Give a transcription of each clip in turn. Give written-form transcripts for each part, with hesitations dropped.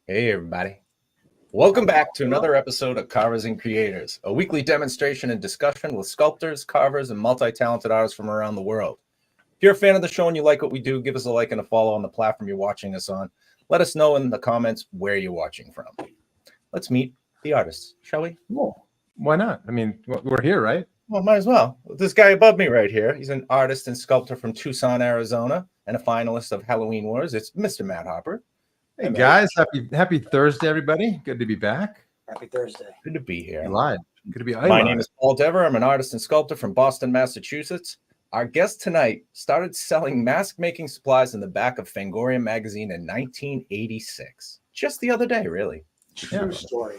Hey, everybody. Welcome back to another episode of Carvers and Creators, a weekly demonstration and discussion with sculptors, carvers, and multi-talented artists from around the world. If you're a fan of the show and you like what we do, give us a like and a follow on the platform you're watching us on. Let us know in the comments where you're watching from. Let's meet the artists, shall we? Cool. Why not? I mean, we're here, right? Well, might as well. This guy above me right here, he's an artist and sculptor from Tucson, Arizona, and a finalist of Halloween Wars. It's Mr. Matt Hopper. Hey guys, happy Thursday, everybody. Good to be back. Happy Thursday. Good to be here. Live. Good to be My name is Paul Dever. I'm an artist and sculptor from Boston, Massachusetts. Our guest tonight started selling mask-making supplies in the back of Fangoria magazine in 1986. Just the other day, really. True story.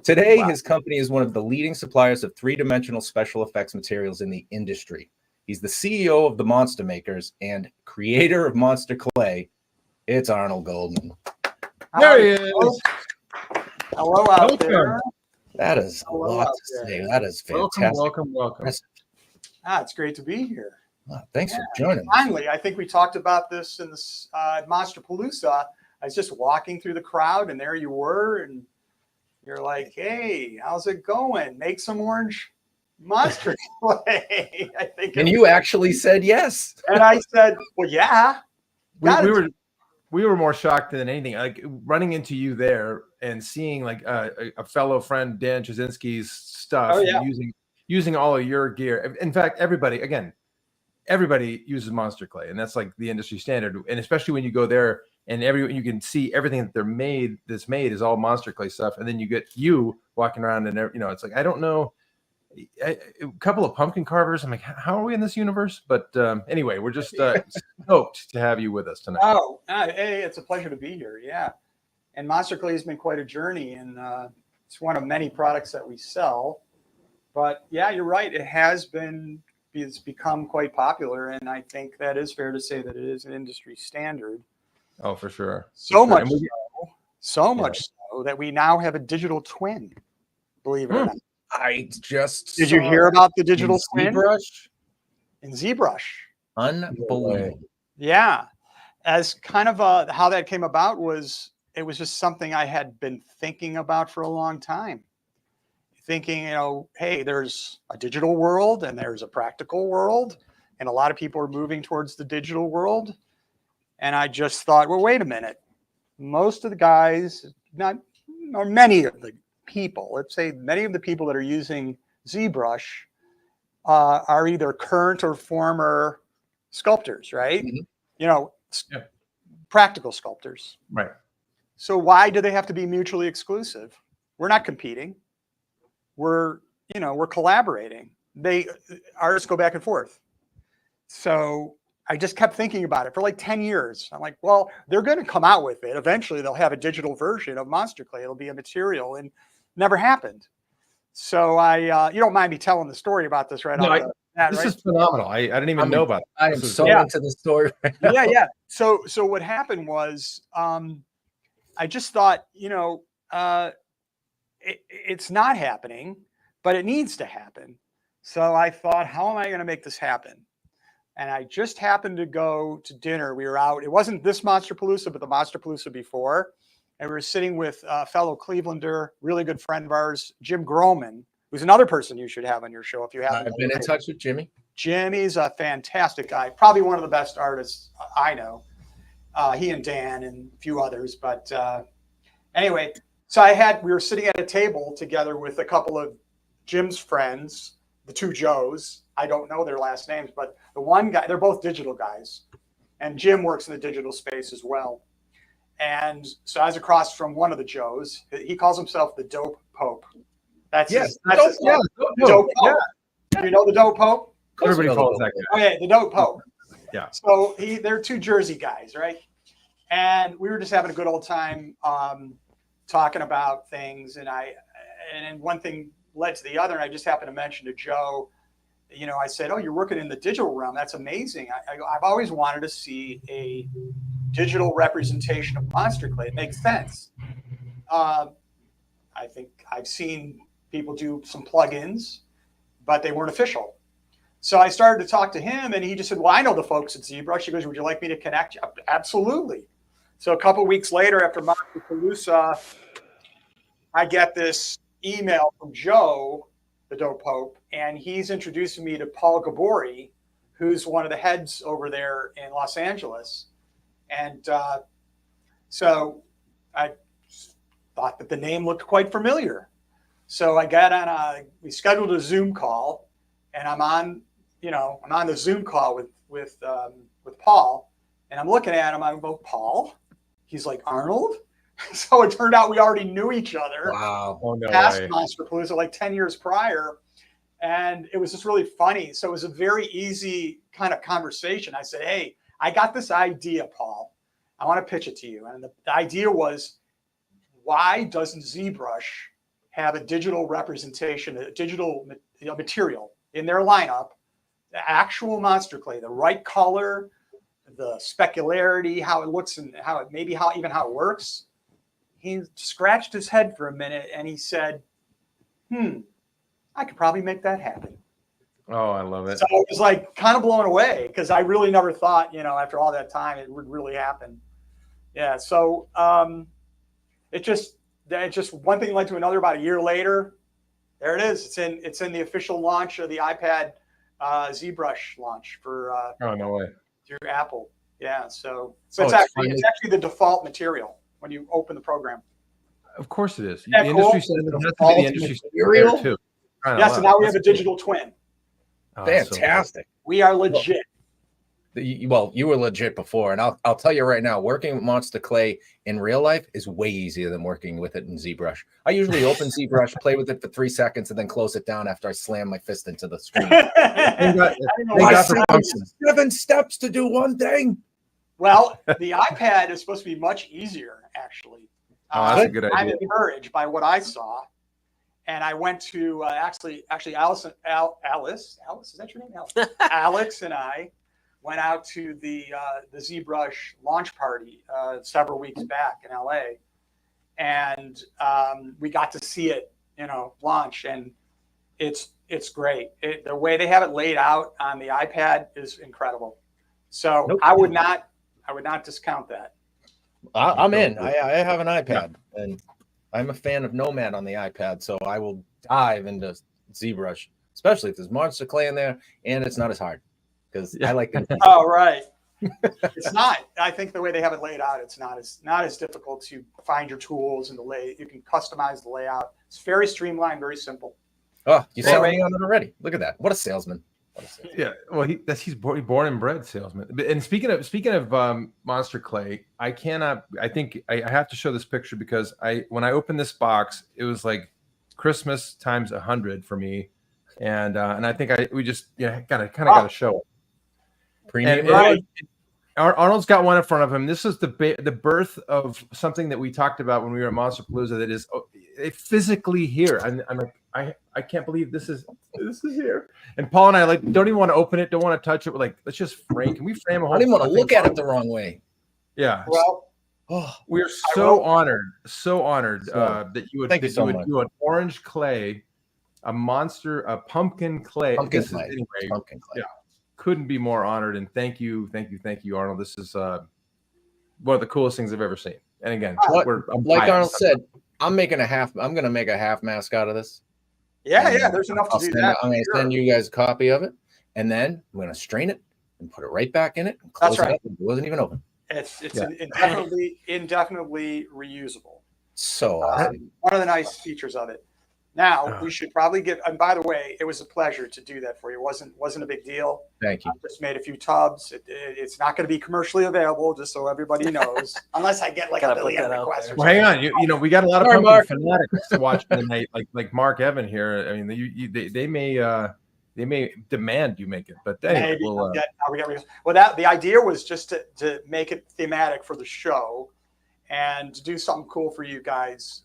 Today, his company is one of the leading suppliers of three-dimensional special effects materials in the industry. He's the CEO of the Monster Makers and creator of Monster Clay. It's Arnold Goldman. There he is. Hello out there. That is a lot to say. That is fantastic. Welcome. It's great to be here. Thanks for joining us. Finally, I think we talked about this in this Monsterpalooza. I was just walking through the crowd, and there you were, and you're like, "Hey, how's it going? Make some orange monster clay." I think. And you actually said yes. And I said, "Well, yeah." We were more shocked than anything. Like running into you there and seeing like a fellow friend, Dan Chazinski's stuff, and using all of your gear. In fact, everybody uses Monster Clay, and that's like the industry standard. And especially when you go there and you can see everything that that's made is all Monster Clay stuff. And then you get you walking around and it's like, I don't know, a couple of pumpkin carvers. I'm like, how are we in this universe? But anyway, we're just stoked to have you with us tonight. Hey, it's a pleasure to be here. Yeah. And Monster Clay has been quite a journey, and it's one of many products that we sell. But yeah, you're right. It's become quite popular, and I think that is fair to say that it is an industry standard. Oh, for sure. So much so that we now have a digital twin, believe it or not. Did you hear about the digital twin? ZBrush? In ZBrush. Unbelievable. Yeah. As kind of how that came about was, it was just something I had been thinking about for a long time. Thinking, hey, there's a digital world and there's a practical world, and a lot of people are moving towards the digital world. And I just thought, well, wait a minute. Most of the guys, many of the people, let's say many of the people that are using ZBrush are either current or former sculptors, right? Mm-hmm. Practical sculptors. Right. So why do they have to be mutually exclusive? We're not competing. We're collaborating. Artists go back and forth. So I just kept thinking about it for like 10 years. I'm like, well, they're going to come out with it. Eventually they'll have a digital version of Monster Clay. It'll be a material, and never happened. So you don't mind me telling the story about this, right? This is phenomenal. I didn't even know about it. I am so into the story right now. Yeah. So what happened was, I just thought, it's not happening, but it needs to happen. So I thought, how am I going to make this happen? And I just happened to go to dinner. We were out. It wasn't this Monsterpalooza, but the Monsterpalooza before. And we were sitting with a fellow Clevelander, really good friend of ours, Jim Groman, who's another person you should have on your show if you haven't. I've been in touch with Jimmy. Jimmy's a fantastic guy, probably one of the best artists I know. He and Dan and a few others. But anyway, so we were sitting at a table together with a couple of Jim's friends, the two Joes. I don't know their last names, but the one guy, they're both digital guys. And Jim works in the digital space as well. And so I was across from one of the Joes. He calls himself the Dope Pope. That's his Dope Pope. Yeah. You know the Dope Pope? Everybody calls that guy. Okay, the Dope Pope. Yeah. So they're two Jersey guys, right? And we were just having a good old time talking about things. And one thing led to the other. And I just happened to mention to Joe, I said, "Oh, you're working in the digital realm. That's amazing. I've always wanted to see a digital representation of Monster Clay. It makes sense. I think I've seen people do some plugins, but they weren't official. So I started to talk to him, and he just said, "Well, I know the folks at ZBrush." He goes, "Would you like me to connect you?" Absolutely. So a couple weeks later, after Monsterpalooza, I get this email from Joe, the Dope Pope, and he's introducing me to Paul Gabori, who's one of the heads over there in Los Angeles. And so I thought that the name looked quite familiar. So I got on we scheduled a Zoom call, and I'm on the Zoom call with Paul, and I'm looking at him. I'm like, Paul? He's like, Arnold? So it turned out we already knew each other. Wow. Oh, no past way. Monsterpalooza, like 10 years prior. And it was just really funny. So it was a very easy kind of conversation. I said, hey, I got this idea, Paul. I want to pitch it to you. And the idea was, why doesn't ZBrush have a digital representation, a digital material in their lineup, the actual monster clay, the right color, the specularity, how it looks, and how it works? He scratched his head for a minute and he said, I could probably make that happen. Oh, I love it. So it was like kind of blown away because I really never thought, after all that time, it would really happen. Yeah. So it just one thing led to another. About a year later, there it is. It's in the official launch of the iPad ZBrush launch for Oh, no way. through Apple. Yeah. So it's actually the default material when you open the program. Of course it is. Yeah, The cool. industry standard has to be the industry standard too. Yes, and now we have a digital twin. Oh, Fantastic. We are legit. Well, you were legit before, and I'll tell you right now, working with Monster Clay in real life is way easier than working with it in ZBrush. I usually open ZBrush, play with it for 3 seconds, and then close it down after I slam my fist into the screen. Seven steps to do one thing. Well, the iPad is supposed to be much easier, actually. That's a good idea. I'm encouraged by what I saw, and I went to actually Alice, is that your name? Alice? Alex and I went out to the ZBrush launch party several weeks back in LA, and we got to see it, launch, and it's great. The way they have it laid out on the iPad is incredible. So Nope. I would not discount that. I'm in. I have an iPad, and I'm a fan of Nomad on the iPad, so I will dive into ZBrush, especially if there's Monster Clay in there and it's not as hard, because I like it. Oh, right. It's not. I think the way they have it laid out, it's not as difficult to find your tools and you can customize the layout. It's very streamlined, very simple. Oh, you selling me on it already? Look at that. What a salesman. Yeah, well, he's born and bred salesman. And speaking of Monster Clay, I think I have to show this picture because when I opened this box, it was like Christmas times 100 for me, and I think we just got to show it. Premium, right? Arnold's got one in front of him. This is the birth of something that we talked about when we were at Monsterpalooza. That is physically here. I'm like, I can't believe this is here. And Paul and I don't even want to open it, don't want to touch it. We're like, let's just frame. Can we frame a whole? I didn't want to look at it the wrong way. Yeah. Well, we are so honored that you would do an orange clay, a pumpkin clay. Pumpkin clay. Yeah. Couldn't be more honored, and thank you, Arnold. This is one of the coolest things I've ever seen. And again, like Arnold said, I'm going to make a half mask out of this. Yeah, there's enough to do that. I'm going to send you guys a copy of it, and then I'm going to strain it and put it right back in it and close it up. It wasn't even open. It's indefinitely reusable. So awesome. One of the nice features of it. Now we should probably get. And by the way, it was a pleasure to do that for you. It wasn't a big deal. Thank you. I just made a few tubs. It's not going to be commercially available, just so everybody knows, unless I get like a million requests. Well, hang on. We got a lot of pumpkin fanatics watching tonight, like Mark Evan here. I mean, they may demand you make it, but anyway, the idea was just to make it thematic for the show, and to do something cool for you guys.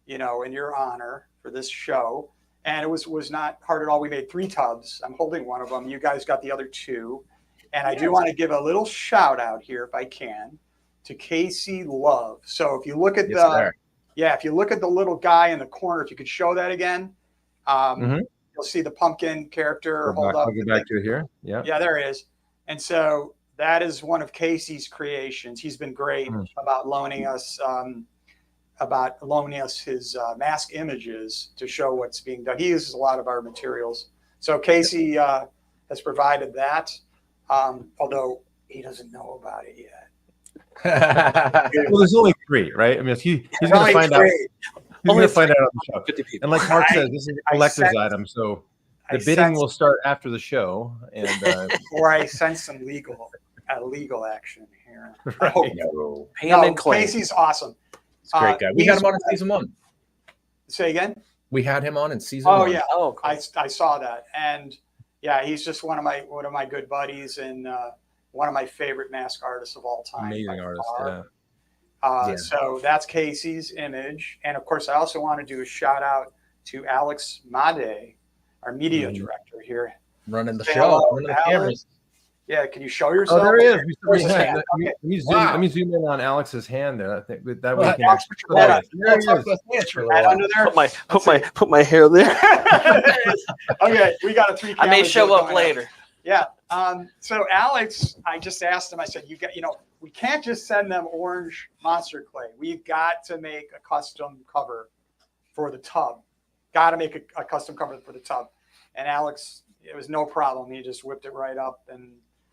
In your honor for this show. And it was not hard at all. We made 3 tubs. I'm holding one of them. You guys got the other 2. And I do want to give a little shout out here, if I can, to Casey Love. So if you look at if you look at the little guy in the corner, if you could show that again, you'll see the pumpkin character. Hold up. I'll get back to it here. Yeah. Yeah, there it is. And so That is one of Casey's creations. He's been great about loaning us his mask images to show what's being done. He uses a lot of our materials. So Casey has provided that, although he doesn't know about it yet. Well, there's only 3, right? I mean, he's going to find out. He's going to find out on the show. 50 people. And like Mark says, this is a collector's item, so the bidding will start after the show. And or I sense some legal action here. Right. Casey's awesome. He's a great guy. We had him on in season 1. Say again? We had him on in season 1. Oh yeah. Oh, cool. I saw that, and yeah, he's just one of my good buddies and one of my favorite mask artists of all time. Amazing artist. So that's Casey's image, and of course, I also want to do a shout out to Alex Made, our media director here, running the Say show, hello, running the Alex. cameras. Yeah, can you show yourself? Oh, there he is. Where's his hand? Let me zoom in on Alex's hand there. I think that way Well, we can there he is. Right under there. Put my hair there. Okay, we got a 3 I may camera show deal up going later. Yeah. So Alex, I just asked him. I said, we can't just send them orange monster clay. We've got to make a custom cover for the tub. Got to make a custom cover for the tub. And Alex, it was no problem. He just whipped it right up, and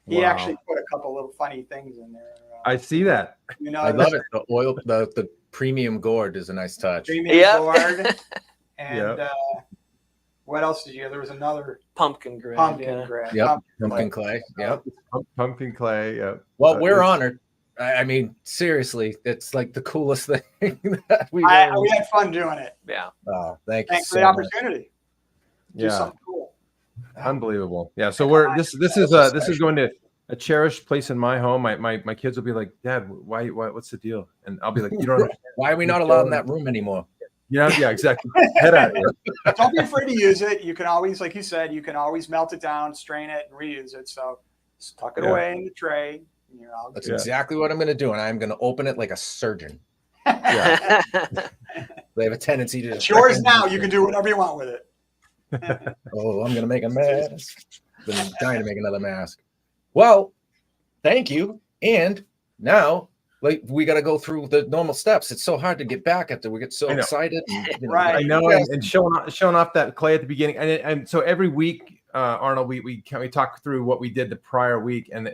he actually put a couple little funny things in there. I see that. I love it. The oil, the premium gourd is a nice touch. Premium gourd. And what else did you? There was another pumpkin gray. Pumpkin gray. Yep. Pumpkin clay. Yep. Pumpkin clay. Yep. Well, we're honored. I mean, seriously, it's like the coolest thing that we had fun doing it. Yeah. Oh, thanks for the opportunity. Yeah. Do something cool. Unbelievable. Yeah. So this is going to a cherished place in my home. My kids will be like, Dad, why what's the deal? And I'll be like, you don't understand. Why are we not allowed in that room anymore? Yeah, exactly. Head out of here. Don't be afraid to use it. You can always, like you said, you can always melt it down, strain it, and reuse it. So just tuck it away in the tray. That's exactly what I'm going to do, and I'm going to open it like a surgeon. Yeah. They have a tendency to. It's yours now. You can do whatever you want with it. Oh, I'm going to make a mask. Been dying to make another mask. Well, thank you. And now, like, we got to go through the normal steps. It's so hard to get back after we get so excited. And, Right. I know, and showing off that clay at the beginning, and so every week, Arnold, we talk through what we did the prior week, and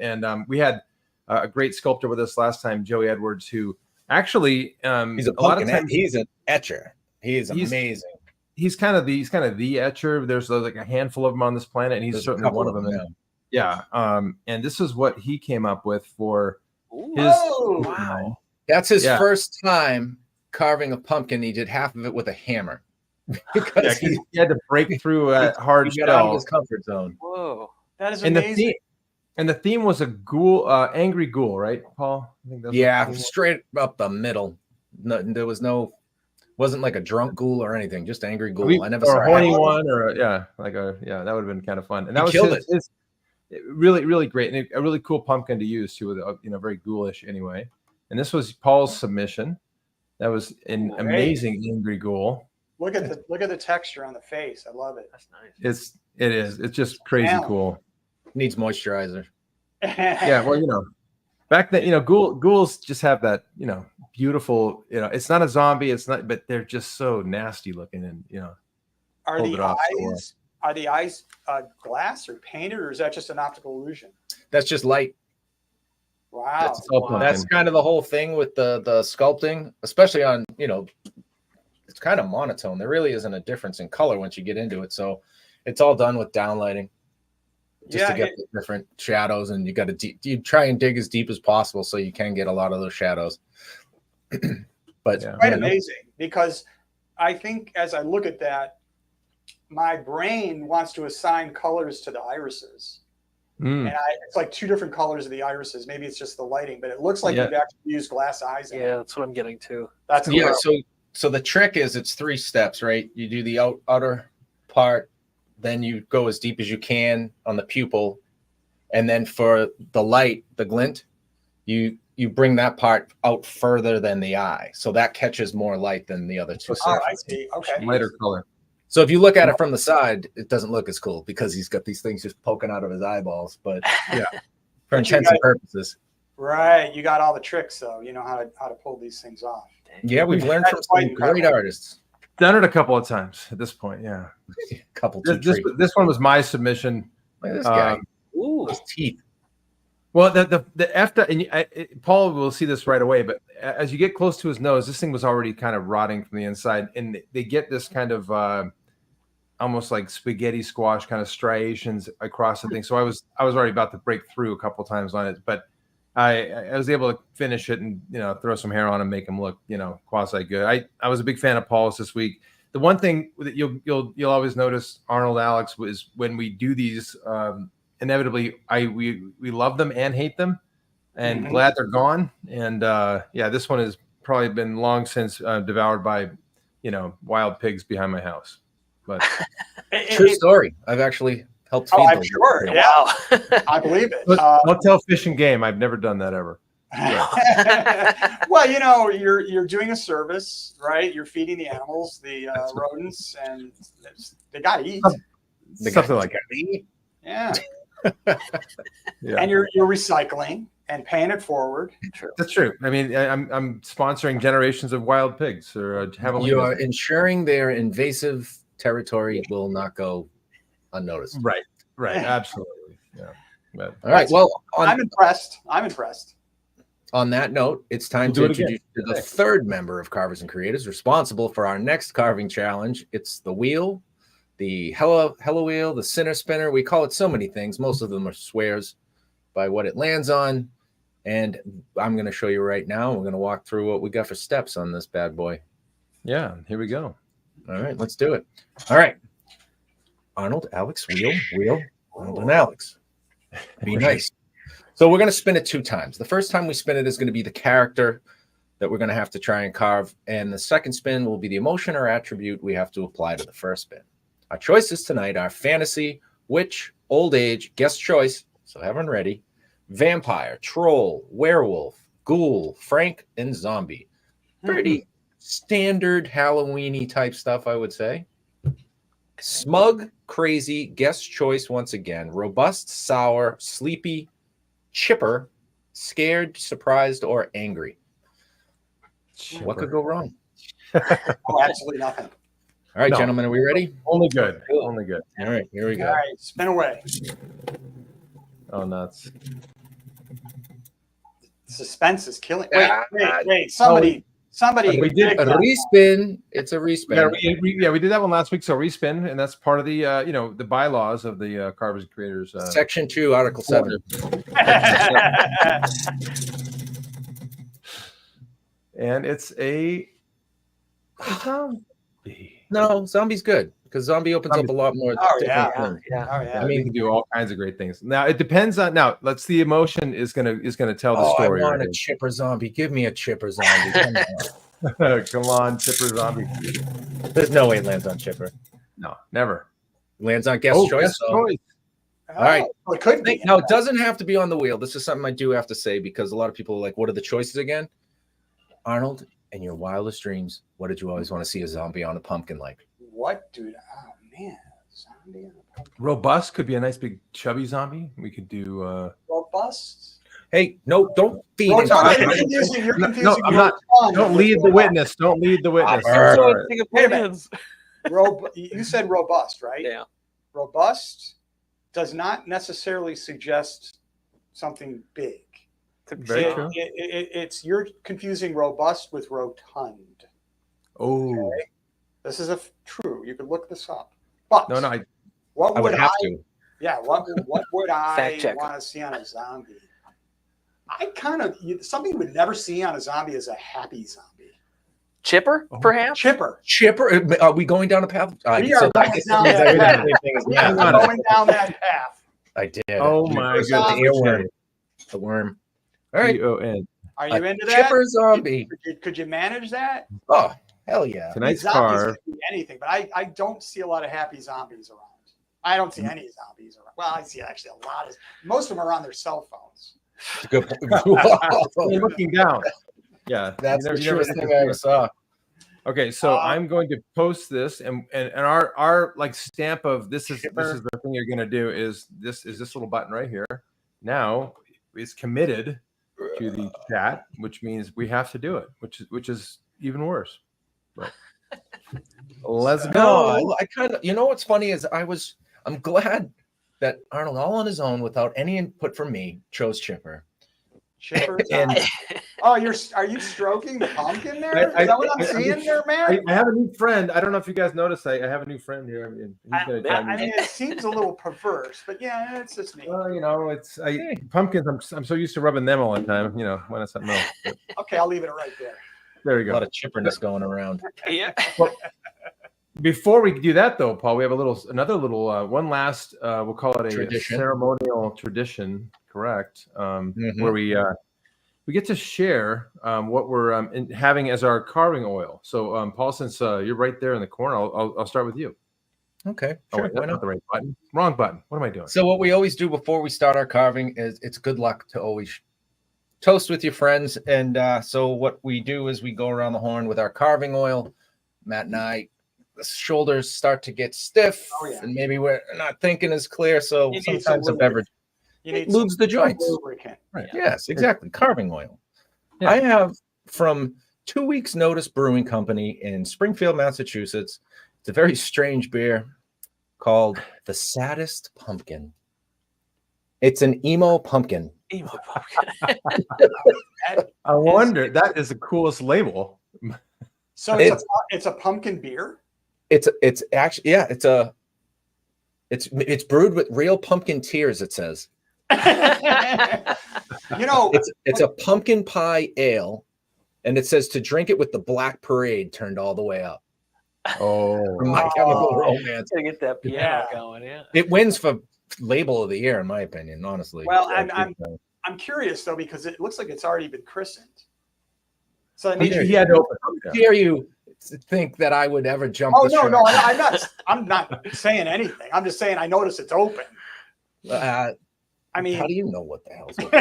we had a great sculptor with us last time, Joey Edwards, who actually he's a lot of times he's an etcher. He's amazing. He's kind of the etcher. There's like a handful of them on this planet, and he's certainly one of them. Yeah. And this is what he came up with for his. Wow. That's his first time carving a pumpkin. He did half of it with a hammer because he had to break through a hard shell. Out of his comfort zone. Whoa, that is amazing. And the theme was a ghoul, angry ghoul, right, Paul? I think that's straight up the middle. No, there wasn't like a drunk ghoul or anything, just angry ghoul. I never saw a horny one, or that would have been kind of fun. And that was his really, really great, and a really cool pumpkin to use too, with very ghoulish anyway. And this was Paul's submission. That was an amazing angry ghoul. Look at the texture on the face. I love it. That's nice. It's just crazy cool. Needs moisturizer. Yeah, well, back then, ghouls just have that, beautiful, it's not a zombie, but they're just so nasty looking, and Are the eyes glass or painted, or is that just an optical illusion? That's just light. Wow. That's kind of the whole thing with the sculpting, especially on, it's kind of monotone. There really isn't a difference in color once you get into it. So it's all done with downlighting. Just to get the different shadows, and you try and dig as deep as possible so you can get a lot of those shadows. But quite amazing, because I think as I look at that, my brain wants to assign colors to the irises. And it's like 2 different colors of the irises. Maybe it's just the lighting, but it looks like you've actually used glass eyes. That's what I'm getting to. That's cool. So the trick is it's 3 steps, right? You do the outer part. Then you go as deep as you can on the pupil. And then for the light, the glint, you bring that part out further than the eye. So that catches more light than the other 2 sections. Oh, I see. Okay. Lighter color. So if you look at it from the side, it doesn't look as cool because he's got these things just poking out of his eyeballs. But For intents and purposes. Right. You got all the tricks, though. You know how to pull these things off. Yeah, we've learned from some great artists. Done it a couple of times at this point. Yeah. This one was my submission. Look at this guy. Ooh. Those teeth. Well, the after and Paul will see this right away, but as you get close to his nose, this thing was already kind of rotting from the inside, and they get this kind of almost like spaghetti squash kind of striations across the thing. So I was already about to break through a couple times on it, but I was able to finish it and throw some hair on and make him look quasi good. I was a big fan of Paul's this week. The one thing that you'll always notice, Arnold, Alex, was when we do these. Inevitably, we love them and hate them, and glad they're gone. And this one has probably been long since devoured by wild pigs behind my house. But true story. I've actually helped feed them. I'm sure. Yeah, wow. I believe it. Don't tell Fish and Game. I've never done that ever. Well, you're doing a service, right? You're feeding the animals, the rodents, and they got to eat. Something like that. Yeah. Yeah. And you're recycling and paying it forward. True. That's true. I mean, I'm sponsoring generations of wild pigs or javelina. You are ensuring their invasive territory will not go unnoticed. Right. Absolutely. Yeah. But, all right. Well, I'm impressed. On that note, it's time to introduce you to the third member of Carvers and Creators responsible for our next carving challenge. It's the wheel. The Hello Wheel, the Center Spinner. We call it so many things. Most of them are swears by what it lands on. And I'm going to show you right now. We're going to walk through what we got for steps on this bad boy. Yeah, here we go. All right, let's do it. All right. Arnold, Alex, wheel, Arnold and Alex. Be nice. So we're going to spin it 2 times. The first time we spin it is going to be the character that we're going to have to try and carve. And the second spin will be the emotion or attribute we have to apply to the first spin. Our choices tonight are fantasy, witch, old age, guest choice, so have one ready, vampire, troll, werewolf, ghoul, Frank, and zombie. Pretty standard Halloween-y type stuff, I would say. Smug, crazy, guest choice once again, robust, sour, sleepy, chipper, scared, surprised, or angry. Chipper. What could go wrong? Absolutely nothing. All right, gentlemen, are we ready? Only good. Only good. All right, here we go. All right, spin away. Oh, nuts. Suspense is killing. Wait. Somebody. We did a respin. It's a respin. We did that one last week. So respin, and that's part of the the bylaws of the Carvers and Creators. Section 2, Article 7. And it's a zombie. No, zombie's good because zombie opens up a lot more. Yeah. I mean, you can do all kinds of great things. Now it depends on. Now let's. The emotion is gonna tell the story. I want a chipper zombie. Give me a chipper zombie. Come on. Come on, chipper zombie. There's no way it lands on chipper. No, never. Lands on guest choice. Guest choice. All right. Well, it could be. Now it doesn't have to be on the wheel. This is something I do have to say because a lot of people are like, "What are the choices again?" Arnold, in your wildest dreams, what did you always want to see a zombie on a pumpkin like? What, dude? Oh man, zombie on a pumpkin. Robust could be a nice big chubby zombie. We could do robust. Hey, no, don't feed him. You're confusing. No, I'm not. Don't lead the witness. Don't lead the witness. Wait a minute. You said robust, right? Yeah. Robust does not necessarily suggest something big. Very true. It's you're confusing robust with rotund. Oh, okay? This is true. You could look this up. But no, I would have to. Yeah, what would I check. want to see on a zombie? I kind of something you would never see on a zombie is a happy zombie. Chipper, perhaps. Chipper. Are we going down a path? We are going down that path. I did. Oh my goodness. The worm. All right. Are you into that? Chipper zombie. Could you manage that? Oh, hell yeah. Tonight's zombies can be anything, but I don't see a lot of happy zombies around. I don't see any zombies around. Well, I see actually a lot of. Most of them are on their cell phones. Good point. You're looking down. Yeah, that's the truest thing I ever saw. Okay, so I'm going to post this, and our like stamp of this is the thing you're going to do is this little button right here. Now is committed to the chat, which means we have to do it, which is even worse. But let's go. No, I kind of, you know what's funny is I'm glad that Arnold, all on his own, without any input from me, chose Chipper. Chipper. And are you stroking the pumpkin there? Is that what I'm seeing there, man? I have a new friend. I don't know if you guys noticed. I have a new friend here. I mean, he's gonna try I mean, it seems a little perverse, but yeah, it's just me. Well, you know, pumpkins. I'm so used to rubbing them all the time. You know, why not something else? But Okay, I'll leave it right there. there you a go. lot of chipperness going around. Yeah. Well, before we do that, though, Paul, we have another little one last. We'll call it a Tradition. ceremonial tradition, correct? Where we get to share what we're having as our carving oil. So, Paul, since you're right there in the corner, I'll start with you. Okay, Oh, sure. wait, Why that's not? not the right button. Wrong button. What am I doing? So what we always do before we start our carving is it's good luck to always toast with your friends. And so what we do is we go around the horn with our carving oil. Matt and I, the shoulders start to get stiff, and maybe we're not thinking as clear. So You need sometimes some a beverage lubes the joints. Lubricant. Right. Yes, exactly. Carving oil. Yeah. I have from 2 Weeks Notice Brewing Company in Springfield, Massachusetts. It's a very strange beer called The Saddest Pumpkin. It's an emo pumpkin. Emo pumpkin. I wonder. That is the coolest label. So it's a pumpkin beer. It's actually, yeah, it's brewed with real pumpkin tears, it says. You know, It's a pumpkin pie ale, and it says to drink it with the Black Parade turned all the way up. Oh, From My Chemical Romance. Gotta get that piano going. Yeah. It wins for label of the year, in my opinion, honestly. well, I'm curious though, because it looks like it's already been christened. So that means he had to open. How dare you think that I would ever jump Oh the no, shark? no, I'm not saying anything. I'm just saying I noticed it's open. How I mean, do you know what the hell's going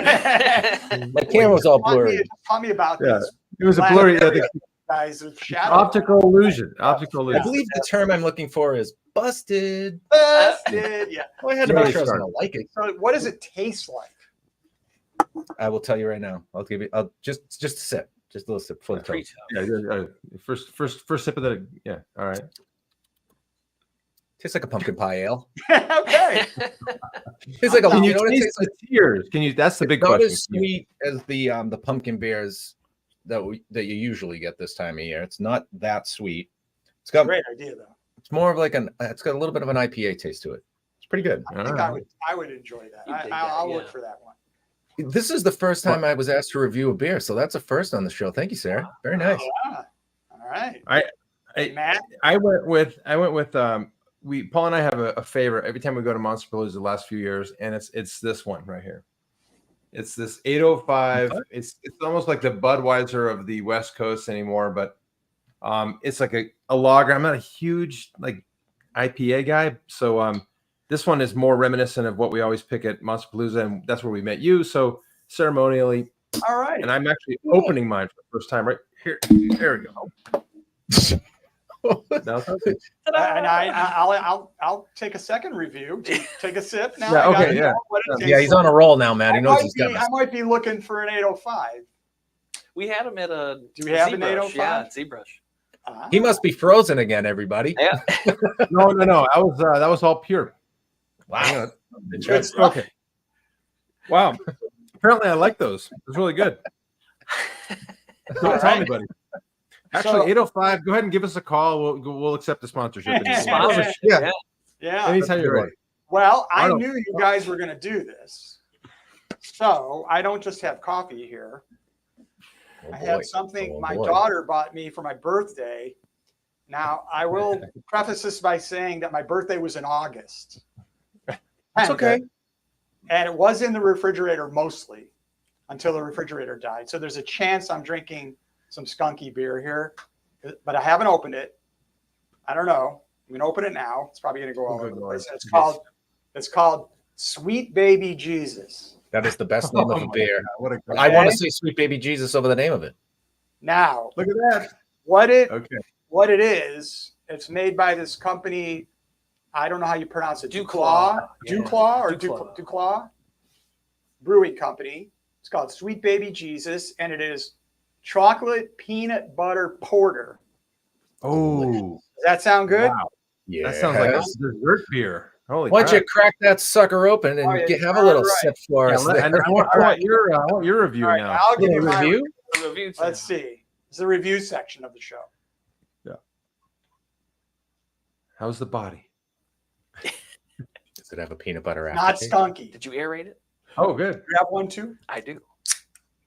on? My camera's all blurry. Tell me about Yeah. this. It was a blurry. Guys of shadow. Optical illusion. Optical I illusion. believe the term I'm looking for is busted. Busted. Yeah. Oh, I had to Really make sure I was sharp. going to like it. So what does it taste like? I will tell you right now. I'll just a sip. Just a little sip before the toast. Yeah. First sip of the. Yeah. All right. Tastes like a pumpkin pie ale. Okay. Tastes like a. Can you know what it taste tastes like? the tears? Can you? That's the big Not question. as sweet as the pumpkin beers that you usually get this time of year. It's not that sweet. It's got Great idea though. It's more of like it's got a little bit of an IPA taste to it. It's pretty good. I think I would enjoy that. I'll look for that one. This is the first time I was asked to review a beer, so that's a first on the show. Thank you, Sarah. Very nice. Yeah. All right. I Matt. went with Paul and I have a favorite every time we go to Monster Palooza the last few years, and it's this one right here. It's this 805. It's almost like the Budweiser of the West Coast anymore, but it's like a lager. I'm not a huge like IPA guy, so this one is more reminiscent of what we always pick at Monster Palooza, and that's where we met you. So ceremonially, All right. and I'm actually opening mine for the first time right here. There we go. And I'll take a second review. Take a sip now. Yeah, I gotta okay, know yeah. what it tastes Yeah, he's on a roll now, Matt. He knows he's got I might be looking for an 805. We had him at a. Do we have an ZBrush, 805? Yeah, ZBrush. He must be frozen again, everybody. Yeah. No. That was all pure. Wow. Good stuff. Okay. Wow. Apparently, I like those. It's really good. Don't tell anybody. Actually, 805. Go ahead and give us a call. We'll accept the sponsorship. Sponsorship, Yeah. Yeah. Anytime you're ready. Well, I Arnold. knew you guys were going to do this. So I don't just have coffee here. Oh, I have boy. something Oh, my boy. daughter bought me for my birthday. Now, I will preface this by saying that my birthday was in August. It's okay. And it was in the refrigerator mostly until the refrigerator died. So there's a chance I'm drinking some skunky beer here, but I haven't opened it. I don't know. I'm going to open it now. It's probably going to go all over the place. It's called Sweet Baby Jesus. That is the best name of a beer. What a I want to say Sweet Baby Jesus over the name of it. Now, look at that. what it Okay. it's made by this company. I don't know how you pronounce it. Duclaw. Duclaw or Duclaw. Duclaw. brewing company. It's called Sweet Baby Jesus, and it is chocolate peanut butter porter. Oh, Does that sound good? wow. Yeah. That sounds like a dessert beer. Holy Why don't you crap. crack that sucker open and Oh, yeah, have a little right. sip for us there? I want your review All right, now. I'll give you Little my review? review. Let's see. It's the review section of the show. How's the body? Does it have a peanut butter Not aftertaste? skunky. Did you aerate it? Oh, good. You have one too? I do.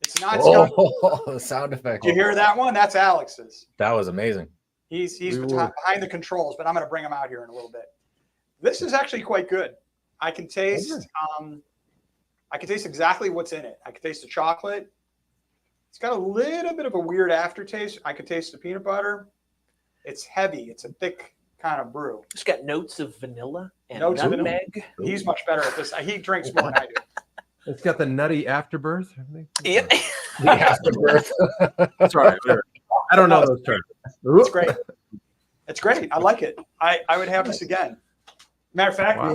It's not skunky. Oh, the sound effect. Did you hear that one? That's Alex's. That was amazing. He's We behind the controls, but I'm going to bring him out here in a little bit. This is actually quite good. I can taste exactly what's in it. I can taste the chocolate. It's got a little bit of a weird aftertaste. I can taste the peanut butter. It's heavy. It's a thick kind of brew. It's got notes of vanilla and Notes of nutmeg. He's much better at this. He drinks more than I do. It's got the nutty afterbirth. Yeah. The afterbirth. Sorry. I don't know those terms. It's great. It's great. I like it. I would have this again. Matter of fact, Wow.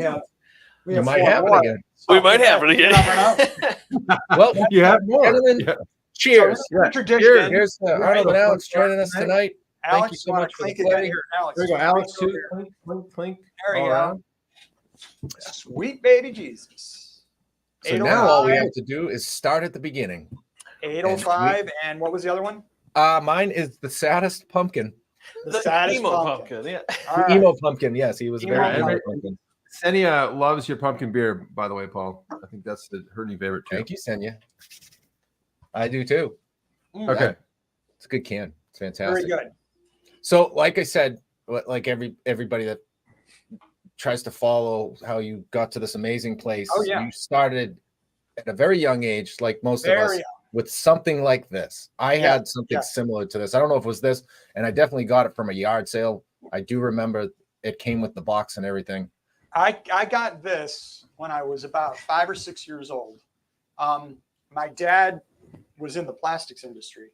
we You have might four have it more. again. We might have it You again. never know. Well, You have more. gentlemen, Yeah. cheers. So this is a tradition. Here's Arnold and Alex joining us tonight. Alex, Thank you so wanna much for the clink again play. here? Alex, There we go. Alex, clink too. over here. Clink, clink. There you All go. around. Sweet baby Jesus. So now all we have to do is start at the beginning. 805, and what was the other one? Mine is the saddest pumpkin. The saddest emo pumpkin. Yeah. All right. Emo pumpkin. Yes, he was a Emo very emo pumpkin. pumpkin. Senia loves your pumpkin beer, by the way, Paul. I think that's her new favorite too. Thank you, Senya. I do too. Okay. It's a good can. It's Very fantastic. good. So, like I said, like everybody that tries to follow how you got to this amazing place, Oh, yeah. you started at a very young age, like most of us, Very young. with something like this. I Yeah, had something yeah. similar to this. I don't know if it was this, and I definitely got it from a yard sale. I do remember it came with the box and everything. I got this when I was about 5 or 6 years old. My dad was in the plastics industry,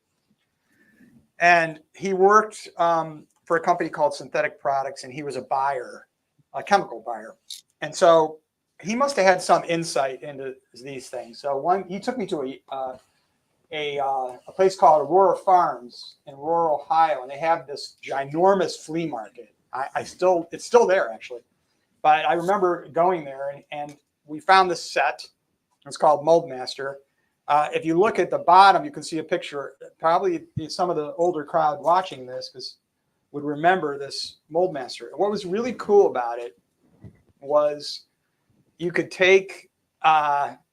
and he worked for a company called Synthetic Products, and he was a buyer, a chemical buyer. And so he must have had some insight into these things. So he took me to a place called Aurora Farms in rural Ohio, and they have this ginormous flea market. It's still there actually. But I remember going there, and we found this set. It's called Mold Master. If you look at the bottom, you can see a picture. Probably some of the older crowd watching this would remember this Mold Master. And what was really cool about it was you could take.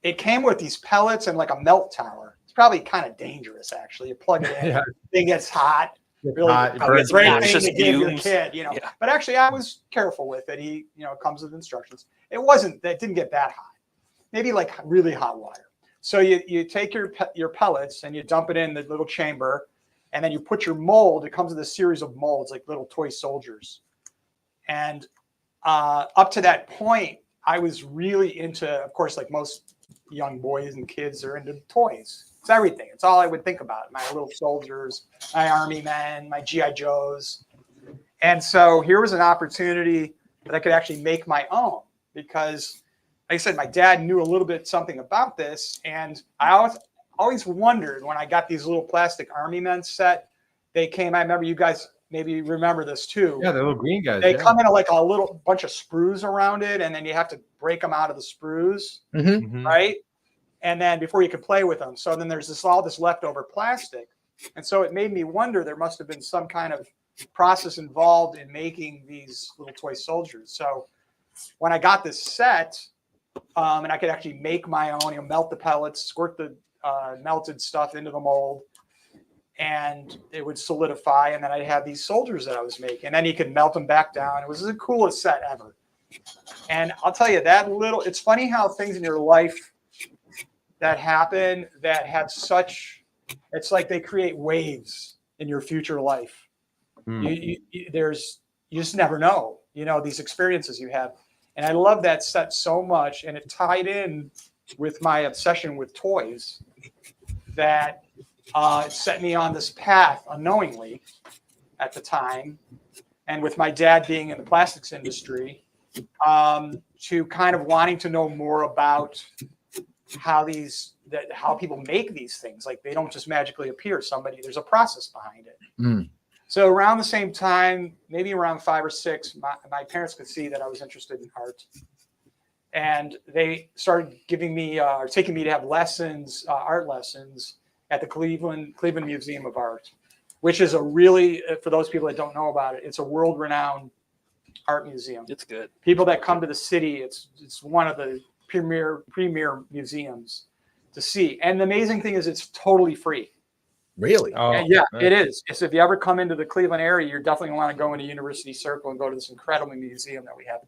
It came with these pellets and like a melt tower. It's probably kind of dangerous, actually. You plug it in, Yeah. Thing gets hot. Really It burns great your thing nostrils. to give your Fumes. kid, Yeah. But actually, I was careful with it. He, it comes with instructions. It didn't get that hot. Maybe like really hot water. So you take your pellets and you dump it in the little chamber, and then you put your mold. It comes with a series of molds, like little toy soldiers. And up to that point, I was really into, of course, like most young boys and kids are into toys. It's everything. It's all I would think about. My little soldiers, my army men, my GI Joes. And so here was an opportunity that I could actually make my own, because like I said, my dad knew a little bit something about this. And I always wondered when I got these little plastic army men set, I remember you guys maybe remember this too. Yeah, the little green guys. They yeah. come in like a little bunch of sprues around it, and then you have to break them out of the sprues, Mhm. right? And then before you can play with them. So then there's all this leftover plastic. And so it made me wonder, there must have been some kind of process involved in making these little toy soldiers. So when I got this set, and I could actually make my own, melt the pellets, squirt the melted stuff into the mold, and it would solidify. And then I had these soldiers that I was making, and then you could melt them back down. It was the coolest set ever. And I'll tell you, it's funny how things in your life that happen that have it's like they create waves in your future life. You just never know, these experiences you have. And I love that set so much. And it tied in with my obsession with toys that it set me on this path unknowingly at the time. And with my dad being in the plastics industry, to kind of wanting to know more about how people make these things. Like they don't just magically appear. There's a process behind it. Mm. So around the same time, maybe around 5 or 6, my parents could see that I was interested in art. And they started giving me or taking me to have lessons, art lessons at the Cleveland Museum of Art, which is a really, for those people that don't know about it, it's a world-renowned art museum. It's good. People that come to the city, it's one of the premier museums to see. And the amazing thing is it's totally free. Really? Oh, And yeah, nice. it is. So if you ever come into the Cleveland area, you're definitely going to want to go into University Circle and go to this incredible museum that we have.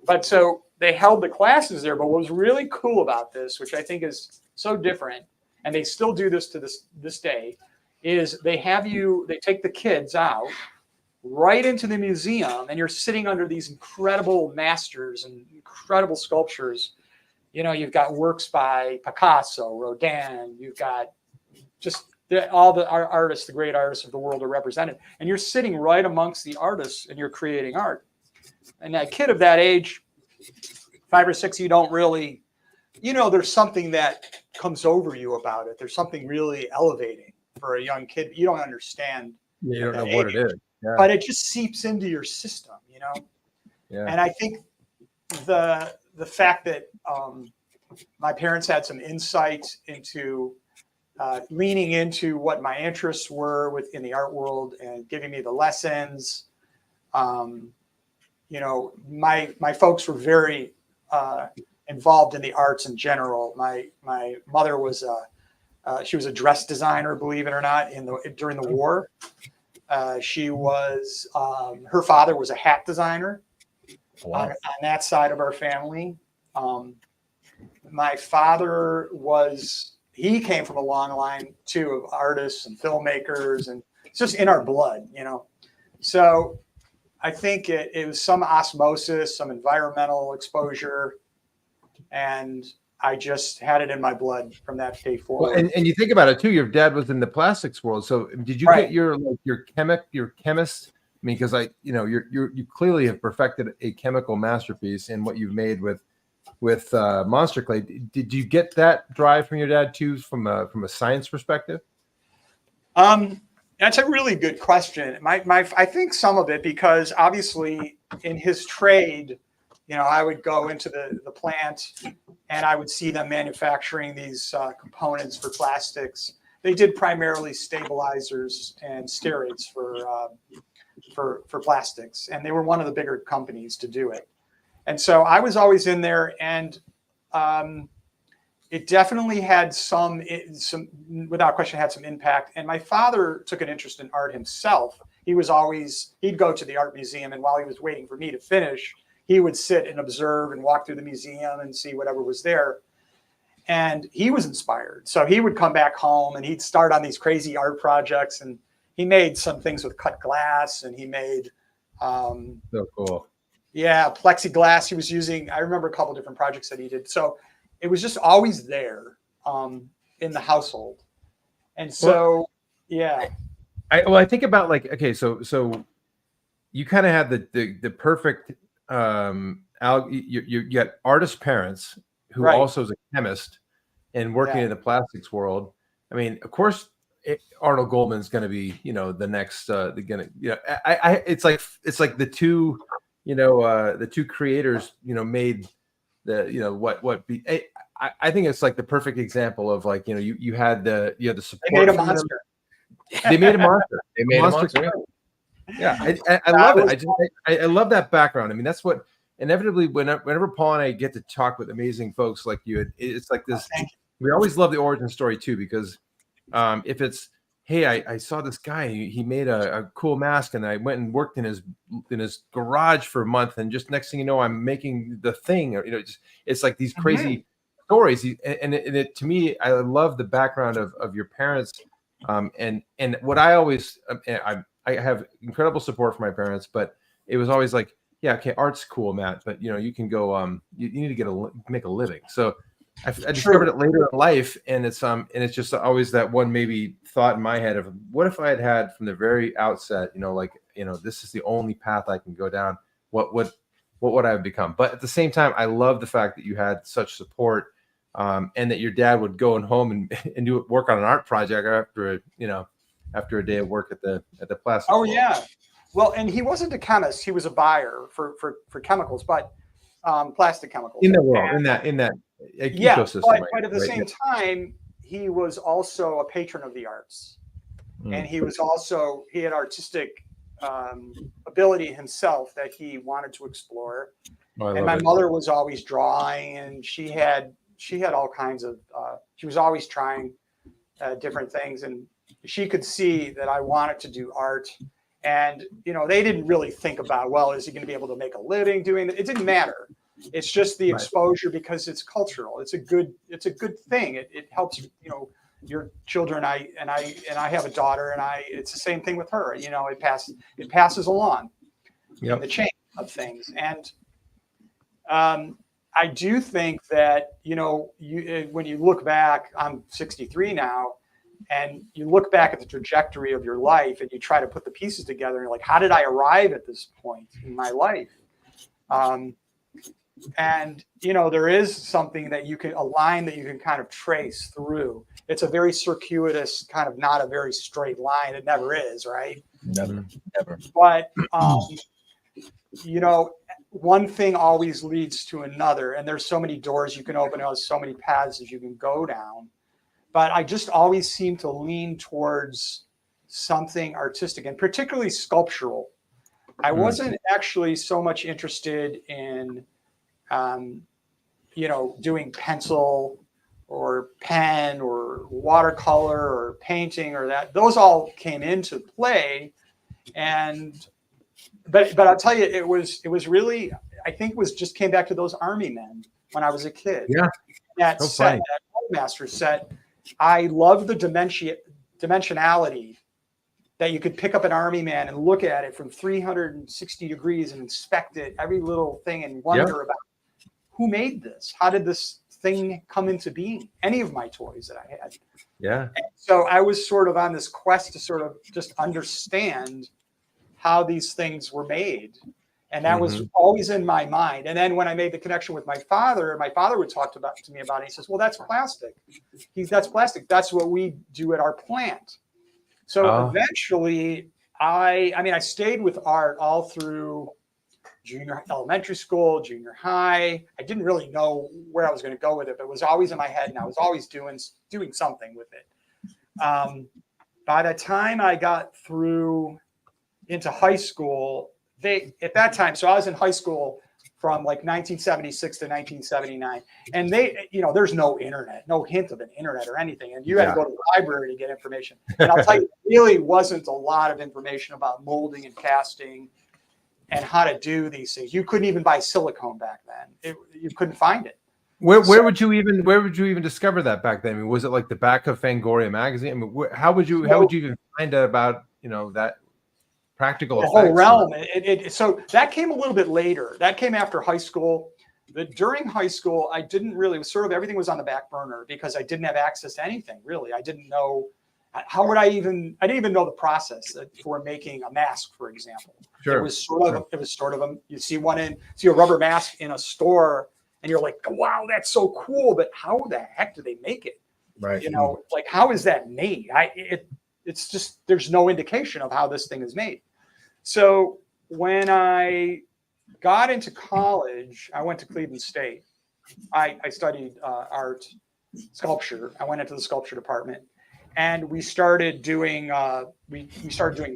But so they held the classes there. But what was really cool about this, which I think is so different, and they still do this to this day, is they take the kids out right into the museum, and you're sitting under these incredible masters and incredible sculptures. You know, you've got works by Picasso, Rodin, you've got just all the artists, the great artists of the world are represented. And you're sitting right amongst the artists and you're creating art. And that kid of that age, 5 or 6, you don't really, there's something that comes over you about it. There's something really elevating for a young kid. You don't understand. You don't know what it is. Yeah. But it just seeps into your system, Yeah. And I think the fact that my parents had some insight into leaning into what my interests were within the art world and giving me the lessons. My folks were very involved in the arts in general. My mother was she was a dress designer, believe it or not, during the war. She was her father was a hat designer. Wow. On that side of our family. My father he came from a long line too of artists and filmmakers, and it's just in our blood, So I think it was some osmosis, some environmental exposure, and I just had it in my blood from that day forward. Well, and you think about it too. Your dad was in the plastics world, so did you get your chemist? I mean, because you clearly have perfected a chemical masterpiece in what you've made with Monster Clay. Did you get that drive from your dad too, from a science perspective? That's a really good question. I think some of it, because obviously in his trade, I would go into the plant and I would see them manufacturing these components for plastics. They did primarily stabilizers and steroids for plastics, and they were one of the bigger companies to do it. And so I was always in there, and it definitely had some, without question, had some impact. And my father took an interest in art himself. He'd go to the art museum, and while he was waiting for me to finish, he would sit and observe and walk through the museum and see whatever was there. And he was inspired. So he would come back home and he'd start on these crazy art projects. And he made some things with cut glass, and he made so cool. Yeah, plexiglass he was using. I remember a couple of different projects that he did. So it was just always there in the household. And so, yeah. I think about so you kind of have the perfect you got artist parents who also is a chemist and working in the plastics world. I mean, of course, Arnold Goldman's going to be, the next, it's like the two, the two creators, made the, I think it's like the perfect example of you had the support. They made a monster. They made a monster. They made a monster. Yeah, I love it. I love that background. I mean, that's what inevitably whenever Paul and I get to talk with amazing folks like you, it's like this. We always love the origin story too, because if it's, hey, I saw this guy, he made a cool mask, and I went and worked in his garage for a month, and just next thing you know, I'm making the thing. Or, it's like these crazy stories. And it to me, I love the background of your parents. And what I always, I have incredible support for my parents, but it was always like, yeah, okay, art's cool, Matt, but you can go, you need to make a living. So I discovered it later in life, and it's just always that one maybe thought in my head of, what if I had from the very outset, this is the only path I can go down. What would I have become? But at the same time, I love the fact that you had such support and that your dad would go home and work on an art project after a day of work at the plastic. Oh yeah, well, and he wasn't a chemist; he was a buyer for chemicals, but plastic chemicals in the world, in that ecosystem. But at the same time, he was also a patron of the arts, and he had artistic ability himself that he wanted to explore. And my mother was always drawing, and she had all kinds of. She was always trying different things, and she could see that I wanted to do art. And they didn't really think about, well, is he going to be able to make a living doing it? It didn't matter. It's just the exposure, because it's cultural. It's a good thing. It helps your children. I have a daughter, and it's the same thing with her. It passes along in the chain of things. And I do think that when you look back, I'm 63 now, and you look back at the trajectory of your life, and you try to put the pieces together, and you're like, how did I arrive at this point in my life? And there is something that a line that you can kind of trace through. It's a very circuitous, kind of not a very straight line. It never is, right? Never. But one thing always leads to another, and there's so many doors you can open. There's so many paths that you can go down. But I just always seem to lean towards something artistic, and particularly sculptural. I wasn't actually so much interested in doing pencil or pen or watercolor or painting or that. Those all came into play. But I'll tell you, it was really, I think it was just came back to those Army men when I was a kid. Yeah. That set, that Master set, I love the dimensionality that you could pick up an Army man and look at it from 360 degrees and inspect it, every little thing, and wonder about who made this? How did this thing come into being? Any of my toys that I had. Yeah. And so I was sort of on this quest to sort of just understand how these things were made. And that was always in my mind. And then when I made the connection with my father would talk to me about it. He says, well, that's plastic. That's plastic. That's what we do at our plant. So eventually I stayed with art all through elementary school, junior high. I didn't really know where I was going to go with it, but it was always in my head, and I was always doing something with it. By the time I got through into high school, at that time, so I was in high school from like 1976 to 1979, and there's no internet, no hint of an internet or anything, and you had to go to the library to get information. And I'll tell you, there really wasn't a lot of information about molding and casting and how to do these things. You couldn't even buy silicone back then. You couldn't find it. Where would you even discover that back then? I mean, was it like the back of Fangoria magazine? I mean, how would you even find out about that practical the whole realm? So that came a little bit later. That came after high school. During high school, I didn't really, it was sort of everything was on the back burner because I didn't have access to anything really. I didn't know I didn't even know the process for making a mask, for example. Sure. It was sort of you see a rubber mask in a store, and you're like, wow, that's so cool. But how the heck do they make it? Right. Like, how is that made? It's just, there's no indication of how this thing is made. So when I got into college, I went to Cleveland State. I studied art, sculpture. I went into the sculpture department, and we started doing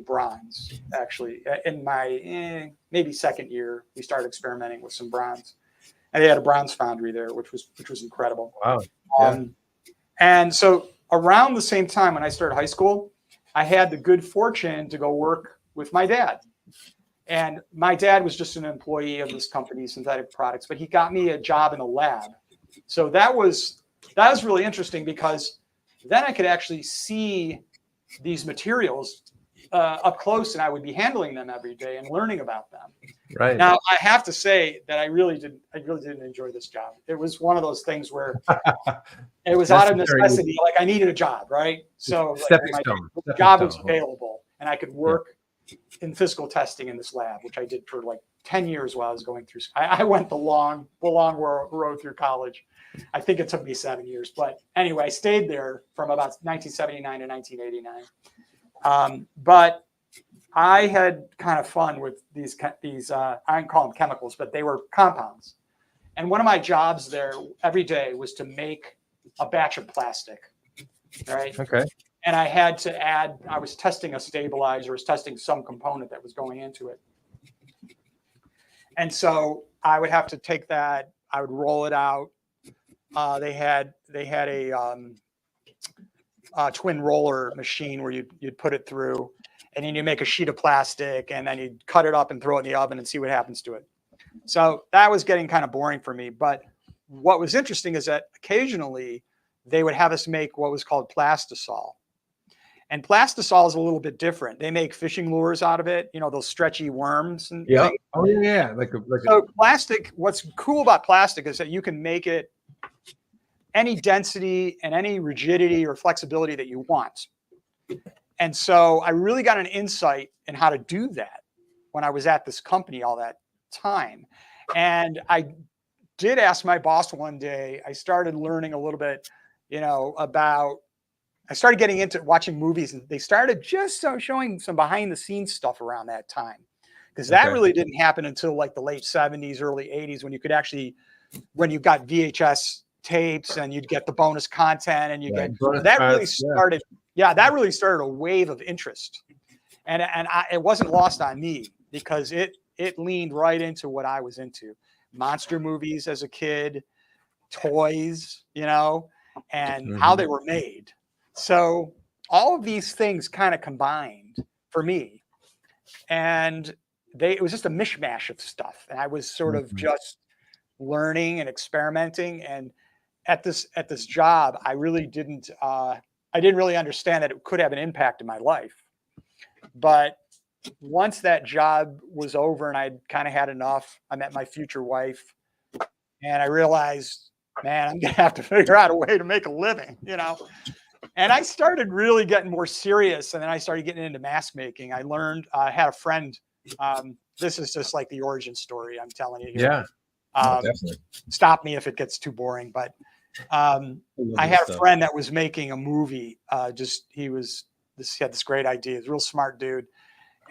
bronze. Actually, in my maybe second year, we started experimenting with some bronze, and they had a bronze foundry there, which was incredible. Wow. And so around the same time when I started high school, I had the good fortune to go work with my dad. And my dad was just an employee of this company, Synthetic Products, but he got me a job in a lab. So that was really interesting because then I could actually see these materials up close, and I would be handling them every day and learning about them. Right. Now, I have to say that I really didn't enjoy this job. It was one of those things where it was out of necessity. Like, I needed a job, right? So the job was available, and I could work in physical testing in this lab, which I did for like 10 years while I was going through. I went the long road through college. I think it took me 7 years, but anyway, I stayed there from about 1979 to 1989. But I had kind of fun with these I didn't call them chemicals, but they were compounds. And one of my jobs there every day was to make a batch of plastic, right? Okay. And I had to add, I was testing a stabilizer, I was testing some component that was going into it. And so I would have to take that, I would roll it out. They had a twin roller machine where you'd put it through, and then you make a sheet of plastic, and then you'd cut it up and throw it in the oven and see what happens to it. So that was getting kind of boring for me. But what was interesting is that occasionally they would have us make what was called plastisol. And plastisol is a little bit different. They make fishing lures out of it, you know, those stretchy worms. And yeah. Oh, yeah. So plastic, what's cool about plastic is that you can make it any density and any rigidity or flexibility that you want. And so I really got an insight in how to do that when I was at this company all that time. And I did ask my boss one day, I started learning a little bit, you know, I started getting into watching movies, and they started just showing some behind the scenes stuff around that time. Because that really didn't happen until like the late 70s, early 80s, when you could actually, when you got VHS tapes and you'd get the bonus content and you get, that really started, that really started a wave of interest. And it wasn't lost on me because it leaned right into what I was into. Monster movies as a kid, toys, you know, and how they were made. So all of these things kind of combined for me, and it was just a mishmash of stuff. And I was sort of just learning and experimenting. And at this job, I didn't really understand that it could have an impact in my life. But once that job was over and I'd kind of had enough, I met my future wife, and I realized, man, I'm going to have to figure out a way to make a living, you know? And I started really getting more serious. And then I started getting into mask making. I learned, I had a friend. This is just like the origin story I'm telling you here. Yeah. Definitely. Stop me if it gets too boring. But I had a friend that was making a movie. He had this great idea. He's a real smart dude.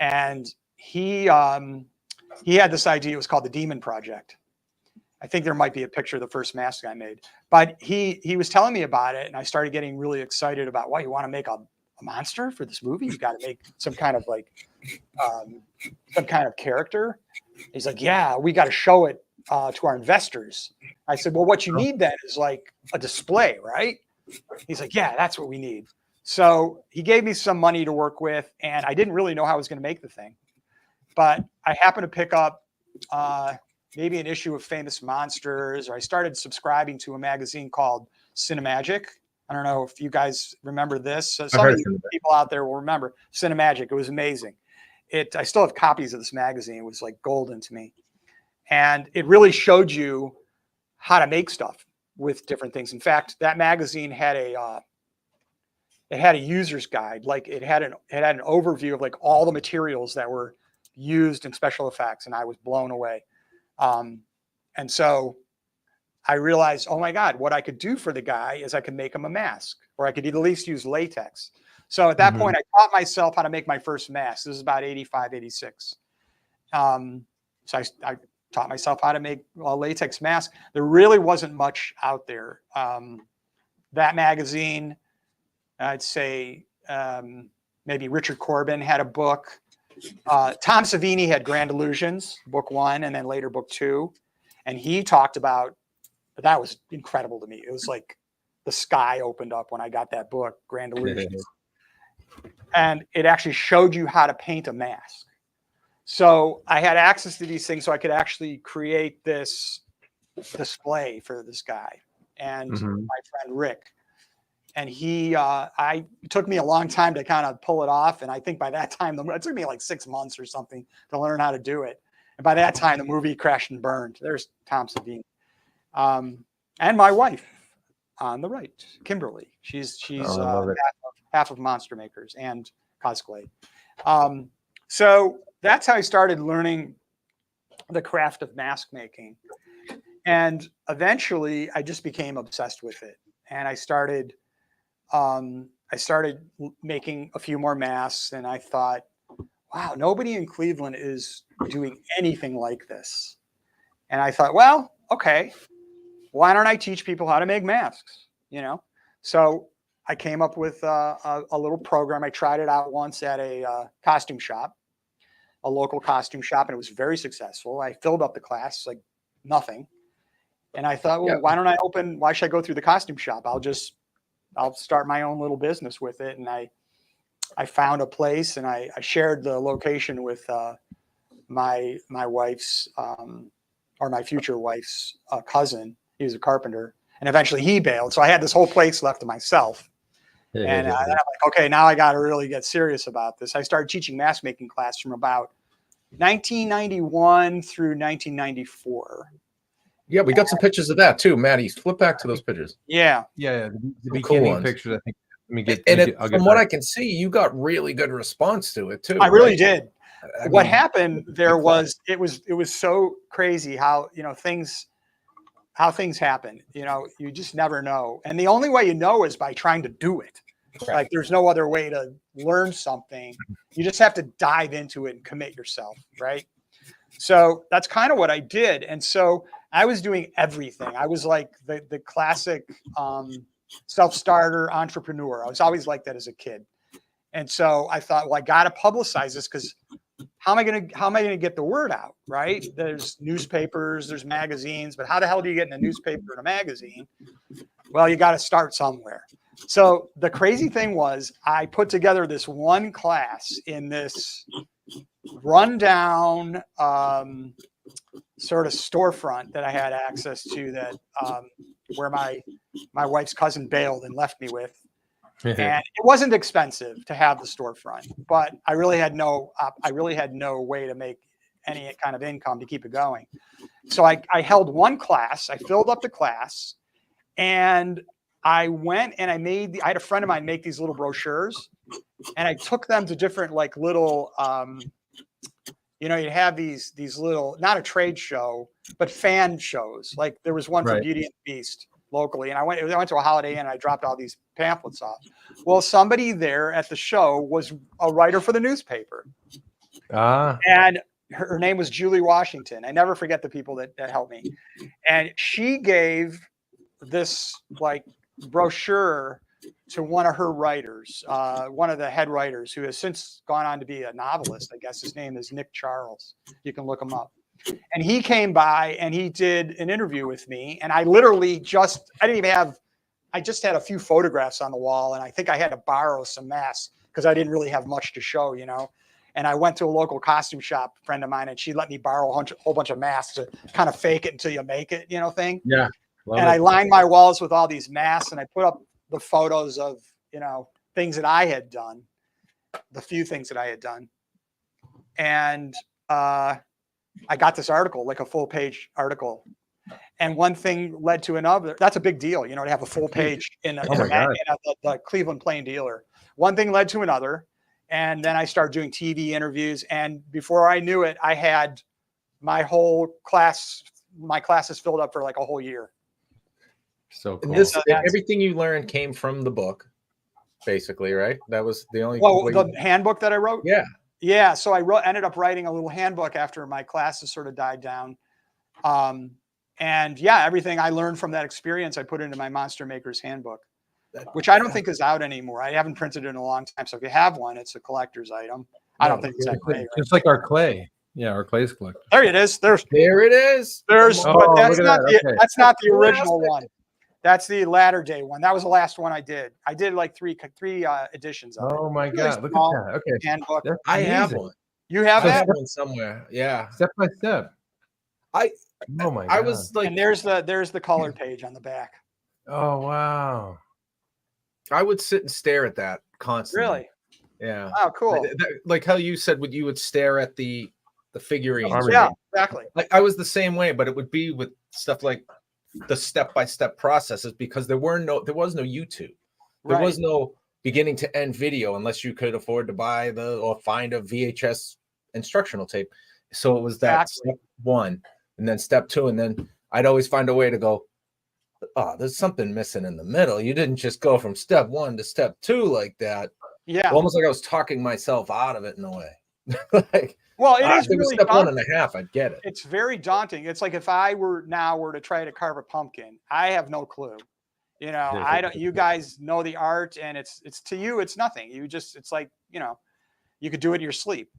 And he had this idea. It was called the Demon Project. I think there might be a picture of the first mask I made, but he was telling me about it, and I started getting really excited about, you want to make a monster for this movie? You got to make some kind of some kind of character. He's like, yeah, we got to show it to our investors. I said, well, what you need then is like a display, right? He's like, yeah, that's what we need. So he gave me some money to work with, and I didn't really know how I was going to make the thing, but I happened to pick up maybe an issue of Famous Monsters, or I started subscribing to a magazine called Cinemagic. I don't know if you guys remember this. Some of the people out there will remember Cinemagic. It was amazing. I still have copies of this magazine. It was like golden to me. And it really showed you how to make stuff with different things. In fact, that magazine had a user's guide. Like it had an overview of like all the materials that were used in special effects, and I was blown away. And so I realized, oh my God, what I could do for the guy is I could make him a mask, or I could at least use latex. So at that point, I taught myself how to make my first mask. This is about 85, 86. So I taught myself how to make a latex mask. There really wasn't much out there. That magazine, I'd say maybe Richard Corbin had a book. Tom Savini had Grand Illusions, book 1, and then later book 2. And he talked about, that was incredible to me. It was like the sky opened up when I got that book, Grand Illusions. And it actually showed you how to paint a mask. So I had access to these things, so I could actually create this display for this guy and my friend Rick. And it took me a long time to kind of pull it off. And I think by that time, it took me like 6 months or something to learn how to do it. And by that time, the movie crashed and burned. There's Tom Savini. And my wife on the right, Kimberly. She's half of Monster Makers and cosplay. So that's how I started learning the craft of mask making. And eventually I just became obsessed with it. And I started making a few more masks, and I thought, wow, nobody in Cleveland is doing anything like this. And I thought, well, okay, why don't I teach people how to make masks? So I came up with a little program. I tried it out once at a costume shop, a local costume shop, and it was very successful. I filled up the class like nothing. And I thought, well, why should I go through the costume shop? I'll start my own little business with it. And I found a place, and I shared the location with my wife's or my future wife's cousin. He was a carpenter, and eventually he bailed. So I had this whole place left to myself. And I'm like, okay, now I got to really get serious about this. I started teaching mask making class from about 1991 through 1994. Yeah, we got some pictures of that too, Maddie. Flip back to those pictures. Yeah. The Cool beginning ones. pictures. I think. From what I can see, you got really good response to it too. I really did. I What mean, happened there was it was so crazy how things happen. You just never know, and the only way you know is by trying to do it. Right. Like there's no other way to learn something. You just have to dive into it and commit yourself, right? So that's kind of what I did, and so I was doing everything. I was like the classic self-starter entrepreneur. I was always like that as a kid. And so I thought, well, I got to publicize this, because how am I going to get the word out? Right. There's newspapers, there's magazines, but how the hell do you get in a newspaper and a magazine? Well, you got to start somewhere. So the crazy thing was, I put together this one class in this rundown sort of storefront that I had access to, that where my wife's cousin bailed and left me with. And it wasn't expensive to have the storefront, but I really had no way to make any kind of income to keep it going. So I held one class, I filled up the class, and I went and I had a friend of mine make these little brochures, and I took them to different like little, you have these little, not a trade show, but fan shows. Like there was one for Beauty and the Beast locally. And I went to a Holiday Inn and I dropped all these pamphlets off. Well, somebody there at the show was a writer for the newspaper. And her name was Julie Washington. I never forget the people that helped me. And she gave this like brochure to one of her writers, one of the head writers, who has since gone on to be a novelist. I guess his name is Nick Charles. You can look him up. And he came by and he did an interview with me. And I literally I just had a few photographs on the wall. And I think I had to borrow some masks because I didn't really have much to show, And I went to a local costume shop, friend of mine, and she let me borrow a whole bunch of masks to kind of fake it until you make it, thing. Yeah. I lined my walls with all these masks, and I put up the photos of, things that I had done, the few things that I had done. And I got this article, like a full page article. And one thing led to another. That's a big deal, to have a full page in the Cleveland Plain Dealer. One thing led to another. And then I started doing TV interviews. And before I knew it, I had my classes filled up for like a whole year. So cool. Everything you learned came from the book, basically, right? That was the only. The handbook that I wrote. Yeah. Yeah. So ended up writing a little handbook after my classes sort of died down. And yeah, everything I learned from that experience, I put into my Monster Maker's Handbook, which I don't think is out anymore. I haven't printed it in a long time. So if you have one, it's a collector's item. I don't think it's that great. It's like our clay. Yeah, our clay's collector. There it is. There it is. But that's not the original one. That's the latter day one. That was the last one I did. I did like three editions of it. Oh my God. Look at that. Okay. Handbook. I have one. You have I that? have one somewhere. Yeah. Step by step. I God. was like, and there's the color page on the back. Oh wow. I would sit and stare at that constantly. Really? Yeah. Oh, cool. Like how you said, you would stare at the figurines. Yeah, exactly. Like I was the same way, but it would be with stuff like the step-by-step processes, because there was no YouTube. There was no beginning to end video unless you could afford to buy or find a VHS instructional tape. So it was that step one, and then step two, and then I'd always find a way to go, oh, there's something missing in the middle. You didn't just go from step 1 to step 2 like that. Yeah. Almost like I was talking myself out of it in a way. Like, well, it is if it was really step daunting. 1.5, I'd get it. It's very daunting. It's like if I were to try to carve a pumpkin, I have no clue. You know, I don't. You guys know the art, and it's to you, it's nothing. It's like, you know, you could do it in your sleep.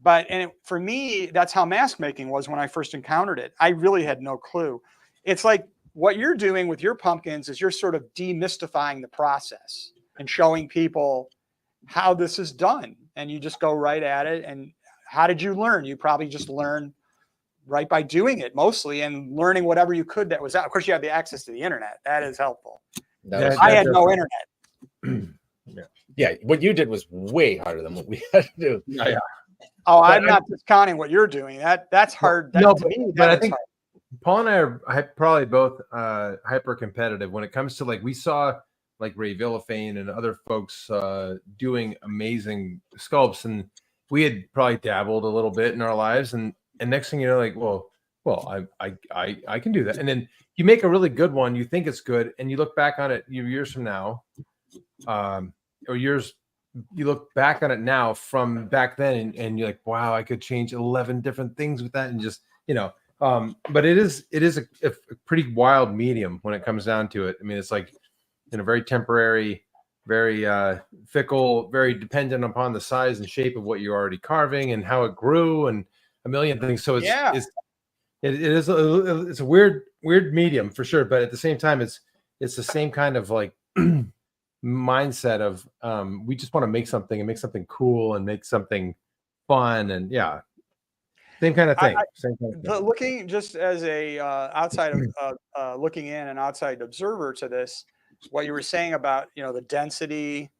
But for me, that's how mask making was when I first encountered it. I really had no clue. It's like what you're doing with your pumpkins is you're sort of demystifying the process and showing people how this is done, and you just go right at it. And how did you learn? You probably just learned right by doing it mostly, and learning whatever you could that was out. Of course, you have the access to the internet. That is helpful. I had no internet. Yeah, what you did was way harder than what we had to do. Yeah. Oh, I'm not discounting what you're doing. That's hard. But I think Paul and I are probably both hyper competitive when it comes to, like, we saw like Ray Villafane and other folks doing amazing sculpts, and we had probably dabbled a little bit in our lives, and next thing you know, like, well, I can do that, and then you make a really good one, you think it's good, and you look back on it years from now, you look back on it now from back then, and you're like, wow, I could change 11 different things with that, and just, you know, but it is a pretty wild medium when it comes down to it. I mean, it's like, you know, very temporary, very fickle, very dependent upon the size and shape of what you're already carving and how it grew and a million things. So it's a weird medium for sure, but at the same time, it's the same kind of like mindset of we just want to make something and make something cool and make something fun, and yeah, same kind of thing. Looking just as a outside of looking in, an outside observer to this, what you were saying about, you know, the density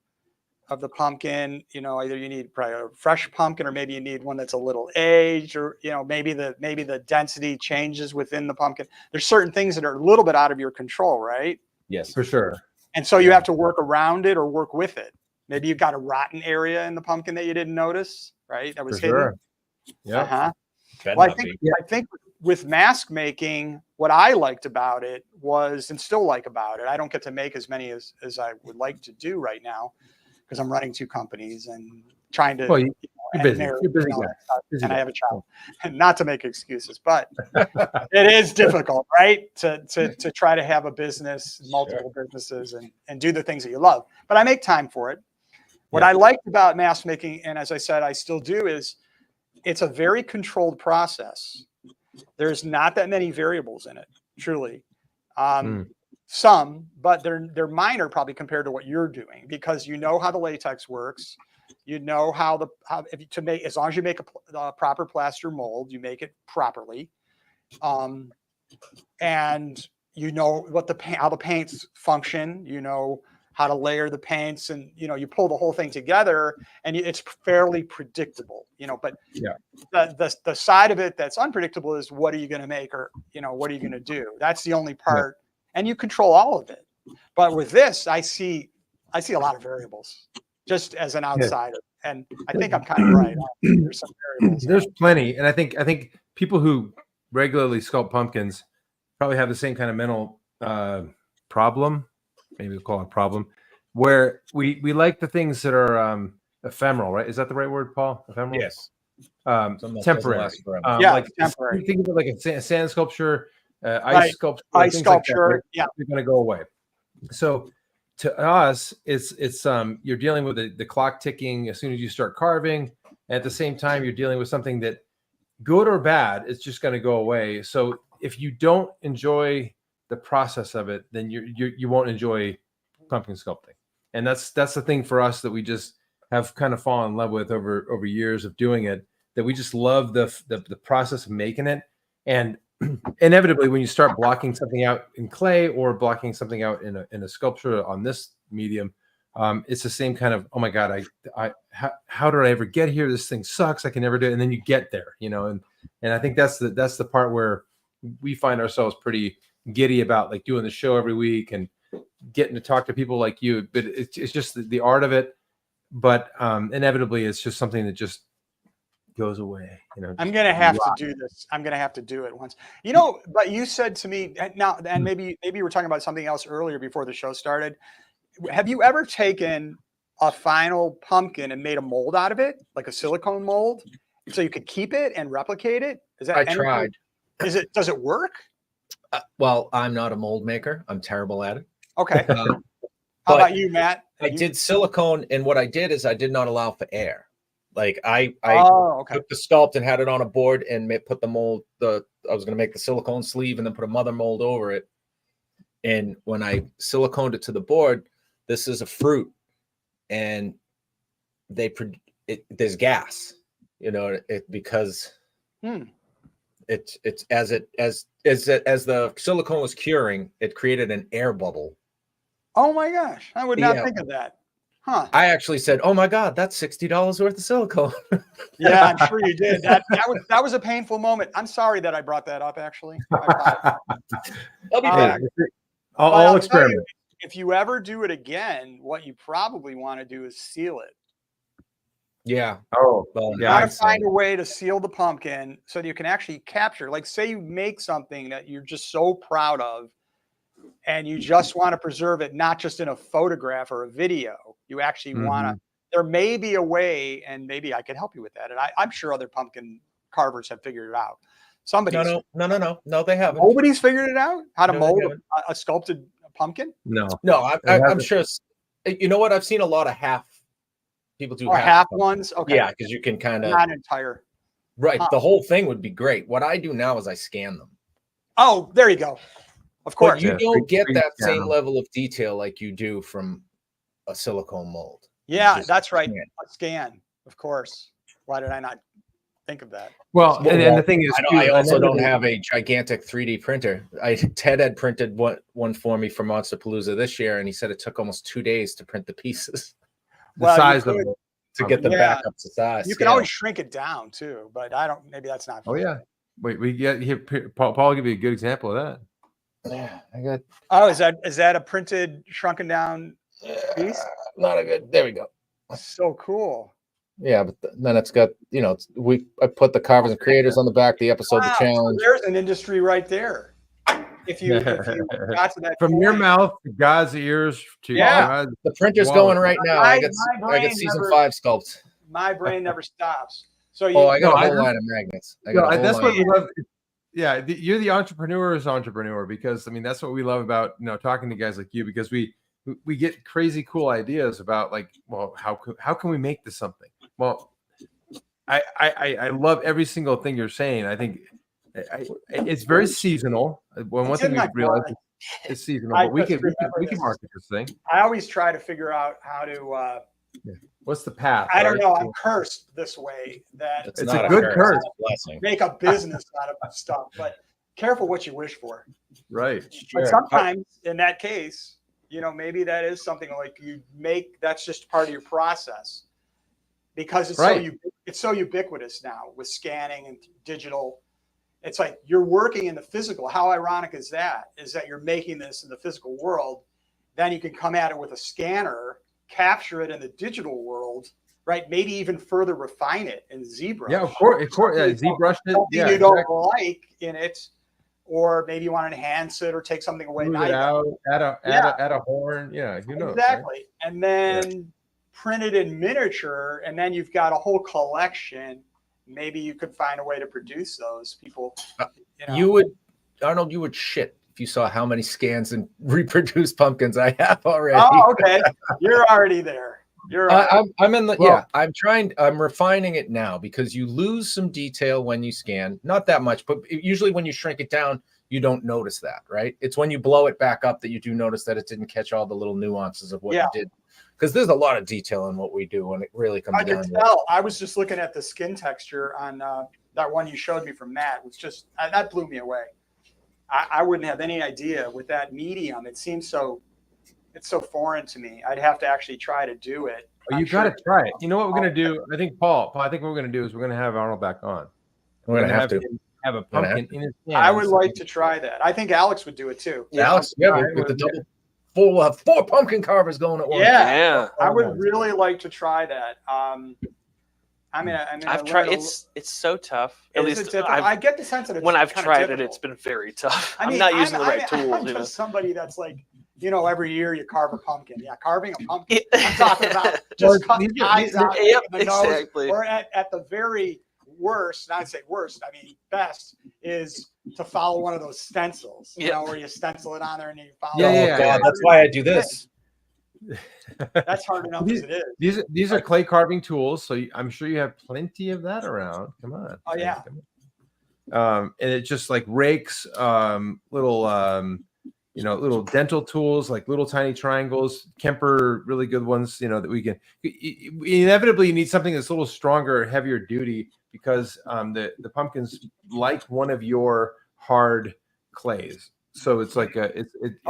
of the pumpkin, you know, either you need probably a fresh pumpkin, or maybe you need one that's a little aged, or, you know, maybe the density changes within the pumpkin. There's certain things that are a little bit out of your control, right? Yes, for sure. And so you have to work around it or work with it. Maybe you've got a rotten area in the pumpkin that you didn't notice, right? That was hidden. Sure. Yeah. Well, I think with mask making, what I liked about it was, and still like about it, I don't get to make as many as I would like to do right now, because I'm running 2 companies and trying to. Well, you're busy. You're busy, and I have a child. And not to make excuses, but it is difficult, right? To try to have a business, multiple businesses, and do the things that you love. But I make time for it. What I liked about mask making, and as I said, I still do, is it's a very controlled process. There's not that many variables in it, truly. Some, but they're minor probably compared to what you're doing, because you know how the latex works. You know how as long as you make a proper plaster mold, you make it properly, and you know how the paints function. You know how to layer the paints, and you know, you pull the whole thing together, and it's fairly predictable. You know, but the side of it that's unpredictable is, what are you going to make, or, you know, what are you going to do? That's the only part, and you control all of it. But with this, I see a lot of variables, just as an outsider, and I think I'm kind of right. There's some variables. There's plenty, and I think people who regularly sculpt pumpkins probably have the same kind of mental problem. Maybe we'll call it a problem, where we like the things that are ephemeral, right? Is that the right word, Paul? Ephemeral? Yes. Temporary. Like temporary. Think of it like a sand sculpture, ice sculpture. Ice sculpture. Like they're going to go away. So to us, it's you're dealing with the clock ticking as soon as you start carving. And at the same time, you're dealing with something that, good or bad, it's just going to go away. So if you don't enjoy the process of it, then you won't enjoy pumpkin sculpting. And that's the thing for us that we just have kind of fallen in love with over years of doing it, that we just love the process of making it. And inevitably, when you start blocking something out in clay or blocking something out in a sculpture on this medium, it's the same kind of, oh my God, how did I ever get here? This thing sucks. I can never do it. And then you get there, you know, and I think that's the part where we find ourselves pretty giddy about, like, doing the show every week and getting to talk to people like you. But it's just the art of it. But inevitably, it's just something that just goes away. You know, I'm gonna have to do this. I'm gonna have to do it once. You know, but you said to me now, and maybe you were talking about something else earlier before the show started. Have you ever taken a final pumpkin and made a mold out of it, like a silicone mold, so you could keep it and replicate it? Is that I tried. Does it work? Well, I'm not a mold maker. I'm terrible at it. Okay. How about you, Matt? I did silicone, and what I did is I did not allow for air. Like I took the sculpt and had it on a board and put the mold. I was going to make the silicone sleeve and then put a mother mold over it. And when I siliconed it to the board, this is a fruit, and there's gas, you know, because it's as the silicone was curing, it created an air bubble. Oh my gosh, I would not think of that. Huh. I actually said, "Oh my God, that's $60 worth of silicone." Yeah, I'm sure you did. That was a painful moment. I'm sorry that I brought that up. Actually, I'll be back. I'll experiment. If you ever do it again, what you probably want to do is seal it. Yeah. Oh, well, you got to find a way to seal the pumpkin so that you can actually capture. Like, say you make something that you're just so proud of, and you just want to preserve it, not just in a photograph or a video. You actually want to. There may be a way, and maybe I could help you with that. And I'm sure other pumpkin carvers have figured it out. Somebody's no, they haven't. Nobody's figured it out how to mold a sculpted pumpkin. No, I'm sure. You know what? I've seen a lot of half people do half ones. Okay, yeah, because you can kind of not entire. Right, the whole thing would be great. What I do now is I scan them. Oh, there you go. Of course, but you don't get that same level of detail like you do from a silicone mold. Yeah, that's right. A scan, of course. Why did I not think of that? Well, and the thing is, I also don't have a gigantic 3D printer. Ted had printed one for me for Monsterpalooza this year, and he said it took almost 2 days to print the pieces. The size of it to get them back up to size. You can always shrink it down too, but I don't. Maybe that's not. Oh yeah. Wait, we get here. Paul will give you a good example of that. Yeah, I got. Oh, is that a printed, shrunken down piece? Not a good. There we go. So cool. Yeah, but then it's got, you know, I put the Carvers and Creators on the back, the episode, the challenge. So there's an industry right there. If you got to that from your mouth to God's ears to God's the printer's going right now. I got season 5 sculpt. My brain never stops. So I got a whole line of magnets. That's what we love. Yeah, you're the entrepreneur's entrepreneur, because I mean that's what we love about talking to guys like you, because we get crazy cool ideas about, like, well, how can we make this something? Well, I love every single thing you're saying. I think it's very seasonal. One thing we've realized is seasonal, but we can market this thing. I always try to figure out how to. What's the path? I don't know. I'm cursed this way. That it's a good curse. Make a business out of stuff, but careful what you wish for. Right. But sometimes, in that case, maybe that is something like you make. That's just part of your process, because it's so ubiquitous now with scanning and digital. It's like you're working in the physical. How ironic is that? Is that you're making this in the physical world, then you can come at it with a scanner, capture it in the digital world, right? Maybe even further refine it in ZBrush. Yeah, of course. Yeah, ZBrush it. Yeah, you don't like in it, or maybe you want to enhance it or take something away. Move it out, add a horn. Yeah, who knows? Exactly. Right? And then print it in miniature, and then you've got a whole collection. Maybe you could find a way to produce those. People, Arnold, you would shit if you saw how many scans and reproduced pumpkins I have already. Oh, okay. You're already there. I'm in the I'm refining it now, because you lose some detail when you scan. Not that much, but usually when you shrink it down, you don't notice that, right? It's when you blow it back up that you do notice that it didn't catch all the little nuances of what you did. Because there's a lot of detail in what we do when it really comes down to it. I was just looking at the skin texture on that one you showed me from Matt. It was just that blew me away. I wouldn't have any idea with that medium. It seems it's so foreign to me. I'd have to actually try to do it. Oh, you got to try it. You know what we're going to do? I think Paul, I think what we're going to do is we're going to have Arnold back on. We're going to have to have a pumpkin in his hands. I would like to try that. I think Alex would do it too. Alex, with the double. We'll have 4 pumpkin carvers going at once. Yeah. I would really like to try that. I've tried. It's so tough. At least I get the sense that it's when I've kinda tried difficult. it's been very tough. I mean, I'm not using the right I'm tools. just somebody that's like, every year you carve a pumpkin. Yeah, carving a pumpkin. I'm talking about Well, just cutting eyes out Yep, the nose, exactly. or at the very worst, and I'd say worst, I mean best, is to follow one of those stencils, where you stencil it on there and you follow. Yeah. God, that's why I do this. That's hard enough as it is. These are clay carving tools, so I'm sure you have plenty of that around. Come on. Oh yeah. And it's just like rakes, little little dental tools, like little tiny triangles, Kemper, really good ones, that we can. Inevitably, you need something that's a little stronger, heavier duty, because the pumpkins like one of your hard clays. So it's like it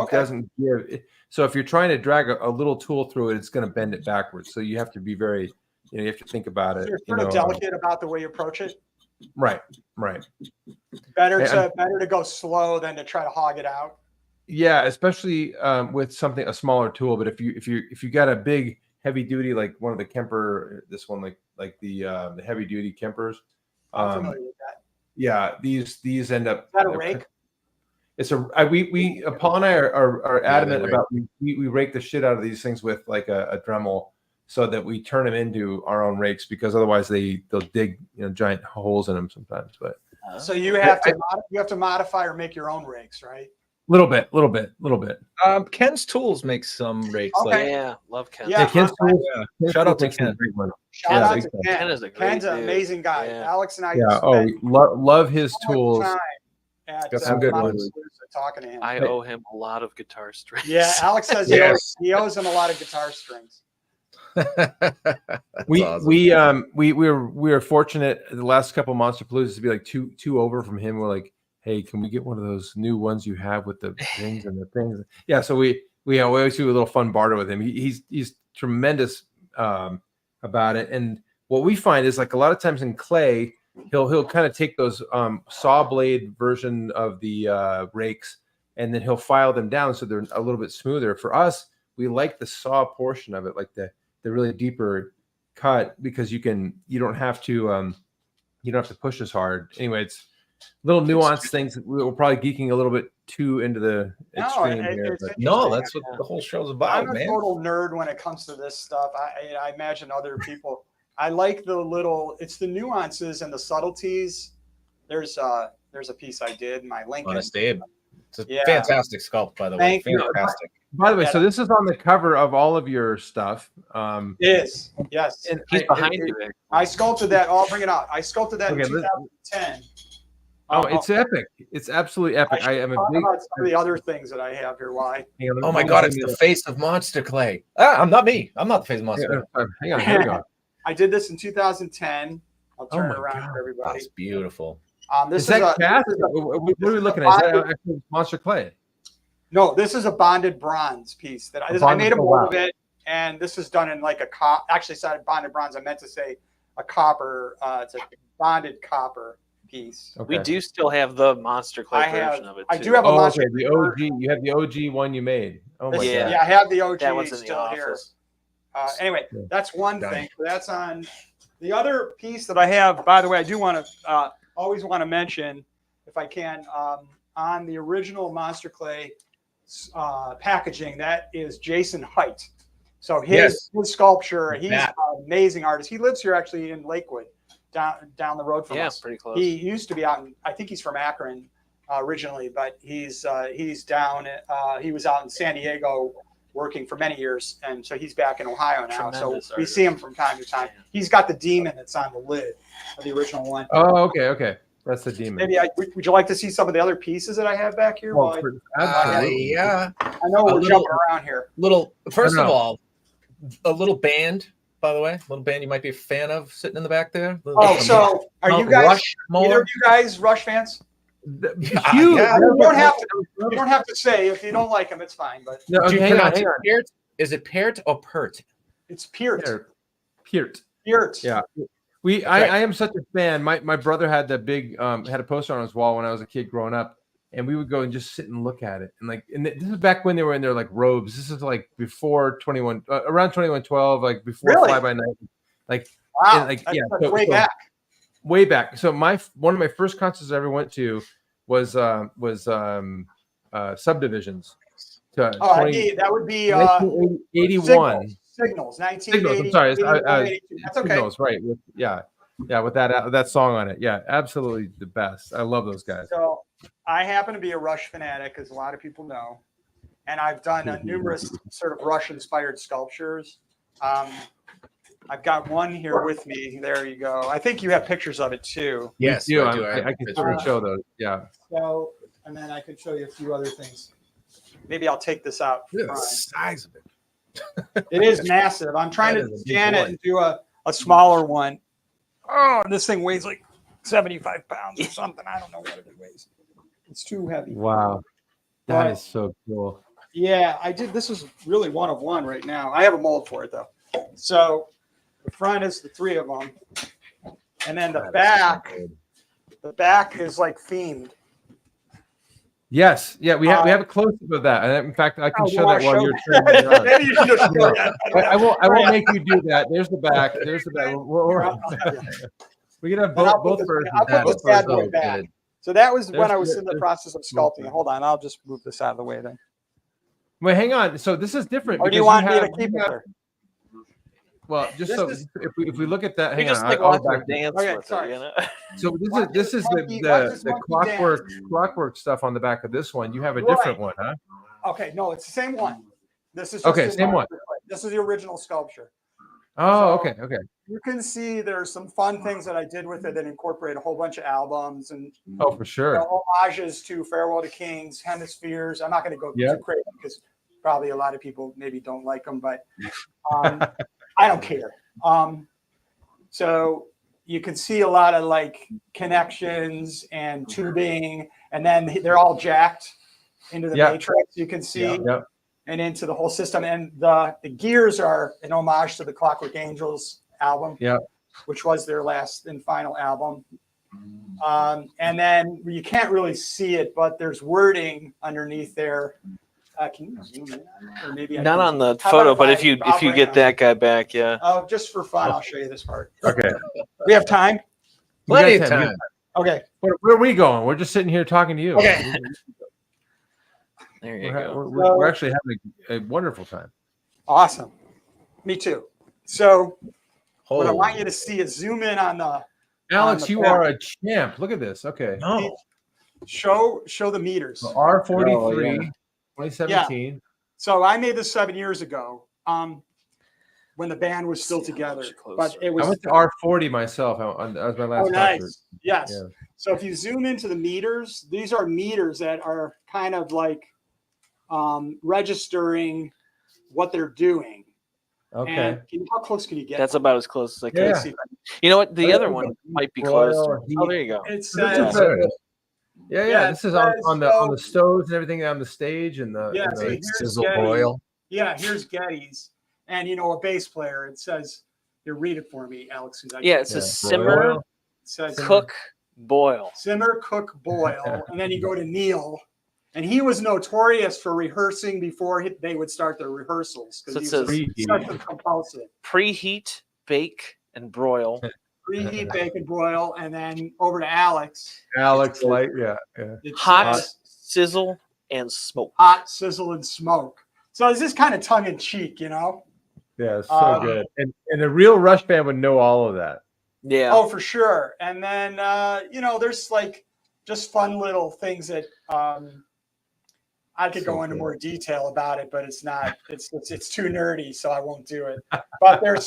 doesn't give it. So if you're trying to drag a little tool through it, it's going to bend it backwards. So you have to be very, you have to think about it. You're sort of delicate about the way you approach it. Right. Better to go slow than to try to hog it out. Yeah, especially with a smaller tool. But if you got a big heavy duty, like one of the Kemper, this one like the heavy duty Kempers. I'm familiar with that. Yeah, these end up. Is that a rake? It's we Paul and I are adamant about we rake the shit out of these things with like a Dremel, so that we turn them into our own rakes, because otherwise they'll dig giant holes in them sometimes. But so you have to modify or make your own rakes, right? Little bit. Ken's Tools makes some rakes. Okay. Yeah, love Ken. Yeah, Ken's Tools. Shout out to Ken. Shout out to Ken. Ken is a great Ken's an dude. amazing guy. Yeah. Alex and I. Love his tools. Got some good ones. Talking to him. I owe him a lot of guitar strings. Yeah, Alex says he owes him a lot of guitar strings. We were fortunate the last couple of Monster Paloozas to be like two over from him. We're like, hey, can we get one of those new ones you have with the things and the things? Yeah, so we always do a little fun barter with him. He's tremendous about it. And what we find is, like, a lot of times in clay, he'll kind of take those saw blade version of the rakes, and then he'll file them down so they're a little bit smoother. For us, we like the saw portion of it, like the really deeper cut, because you don't have to push as hard. Anyway, it's little nuanced things. We're probably geeking a little bit too into the extreme here. No, that's what the whole show's about, I'm a total nerd when it comes to this stuff. I imagine other people. I like it's the nuances and the subtleties. There's a piece I did, my Lincoln. Honest Abe. It's a fantastic sculpt, by the way. Fantastic. By the way, so this is on the cover of all of your stuff. It is, yes. And he's behind you there. I sculpted that. I'll bring it out. I sculpted that in 2010. Oh, it's epic! It's absolutely epic. I am a big. About some of the other things that I have here. Why? Oh my God! It's the face of Monster Clay. I'm not me. I'm not the face of Monster Clay. Hang on. Here we go. I did this in 2010. I'll turn it around for everybody. That's beautiful. Is that cast? What are we looking at? Is that actually Monster Clay? No, this is a bonded bronze piece that I made a mold of it, and this is done in like a actually, said bonded bronze. I meant to say a copper. It's a bonded copper piece. Okay. We do still have the Monster Clay version of it. I do have a Monster. Okay, the OG. You have the OG one you made. Oh my God. Yeah, I have the OG. That one's in still the here. office. Anyway, that's one thing. That's on the other piece that I have. By the way, I do want to always want to mention, if I can, on the original Monster Clay packaging, that is Jason Height. So his sculpture, he's an amazing artist. He lives here actually in Lakewood, down the road from us. Yeah, pretty close. He used to be out in, I think he's from Akron originally, but he's down. He was out in San Diego working for many years, and so he's back in Ohio now. Tremendous so we see him from time to time. Yeah. He's got the demon that's on the lid of the original one. Oh, okay. That's the demon. Maybe would you like to see some of the other pieces that I have back here? Well, yeah. I know we're jumping around here. First of all, a little band, by the way, a little band you might be a fan of sitting in the back there. So are you guys, either of you guys Rush fans? You don't have to say if you don't like him, it's fine. But no, hang on. Is it Peart or Pert? It's Peart. Peart. Yeah. I am such a fan. My brother had the big had a poster on his wall when I was a kid growing up, and we would go and just sit and look at it. And this is back when they were in their like robes. This is like before 21, around 2112, like before Fly By Night. Like Wow. like, That's way back. Way back. So one of my first concerts I ever went to was Subdivisions. That would be 1981. Signals. Signals. 1980. I'm sorry. 82. That's okay. Signals, right? With with that song on it. Yeah, absolutely the best. I love those guys. So I happen to be a Rush fanatic, as a lot of people know, and I've done numerous sort of Rush-inspired sculptures. I've got one here with me. There you go. I think you have pictures of it too. Yes, I can sort of show those. Yeah. So, and then I can show you a few other things. Maybe I'll take this out. Look at the size of it. It is massive. I'm trying to scan it and do a smaller one. Oh, this thing weighs like 75 pounds or something. I don't know what it weighs. It's too heavy. Wow. That is so cool. Yeah, I did. This is really one of one right now. I have a mold for it though. So the front is the three of them. And then the back is like themed. Yes. Yeah, we have a close up of that. And in fact, I can show that while you're turning it on. Maybe you should just show that. I won't make you do that. There's the back. There's the back. We can have both versions. I'll put this bad boy back. So that was when I was in the process of sculpting. Hold on, I'll just move this out of the way then. Wait, hang on. So this is different. Or do you want me to keep it there? Well, just so if we look at that, hang on. Sorry. So this is the clockwork stuff on the back of this one. You have a different one, huh? Okay, no, it's the same one. This is okay, same one. This is the original sculpture. Oh, so okay. You can see there's some fun things that I did with it that incorporate a whole bunch of albums and for sure, homages to Farewell to Kings, Hemispheres. I'm not going to go too crazy because probably a lot of people maybe don't like them, but I don't care. So you can see a lot of like connections and tubing, and then they're all jacked into the matrix. You can see. And into the whole system, and the gears are an homage to the Clockwork Angels album, which was their last and final album. And then you can't really see it, but there's wording underneath there. Can you zoom in? Or maybe not on the photo, but if you get that guy back, Oh, just for fun, I'll show you this part. Okay. We have time. Plenty of time. Okay. Where are we going? We're just sitting here talking to you. Okay. There you go. We're actually having a wonderful time. Awesome. Me too. So what I want you to see is zoom in on the Alex, you are a champ. Look at this. Okay. No. Show the meters. So R43, 2017. Yeah. So I made this 7 years ago. When the band was still together. But it was I went to R40 myself. That was my last concert. Nice. Yes. Yeah. So if you zoom into the meters, these are meters that are kind of like registering what they're doing. Okay. And how close can you get? That's about as close as I can see. You know what? The other one might be close. Oh, there you go. It says, This is on the stoves and everything on the stage and the sizzle boil. Yeah, here's Getty's, and a bass player. It says, "You read it for me, Alex." It says simmer, cook, boil. Simmer, cook, boil, and then you go to Neil. And he was notorious for rehearsing before they would start their rehearsals. So it says preheat, bake, and broil. Preheat, bake, and broil. And then over to Alex. Alex, hot, sizzle, and smoke. Hot, sizzle, and smoke. So this is kind of tongue-in-cheek, Yeah, it's so good. And a real Rush fan would know all of that. Yeah. Oh, for sure. And then, there's like just fun little things that I could go into more detail about it, but it's not. It's too nerdy, so I won't do it. But there's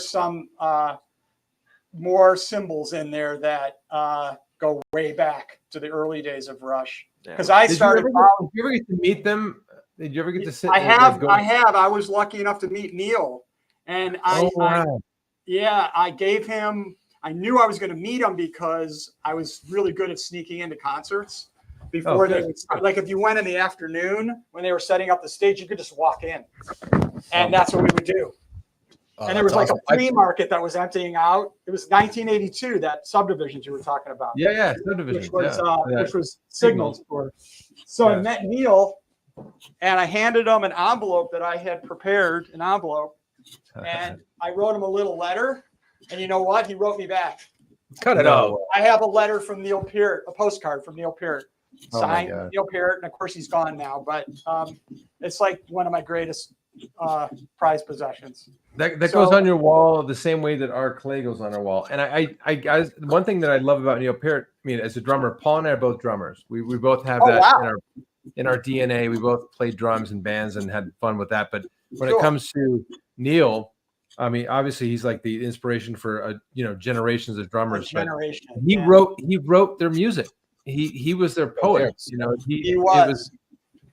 some more symbols in there that go way back to the early days of Rush. Because I started. Did you ever get to meet them? Did you ever get to sit? I have. I was lucky enough to meet Neil, and I gave him. I knew I was going to meet him because I was really good at sneaking into concerts. Before they would start. Like if you went in the afternoon when they were setting up the stage, you could just walk in, and that's what we would do. And there was like a flea market that was emptying out. It was 1982, that Subdivisions you were talking about. Yeah, Subdivisions. Which was Signals. So I met Neil, and I handed him an envelope that I had prepared, and I wrote him a little letter, And you know what? He wrote me back. Cut it out. I have a letter from Neil Peart, a postcard from Neil Peart, signed Neil Peart, and of course he's gone now. But it's like one of my greatest prized possessions. That goes on your wall the same way that our clay goes on our wall. And I one thing that I love about Neil Peart, I mean, as a drummer, Paul and I are both drummers. We both have that in our DNA. We both played drums in bands and had fun with that. But when it comes to Neil, I mean, obviously he's like the inspiration for generations of drummers. He wrote their music. He was their poet. He was.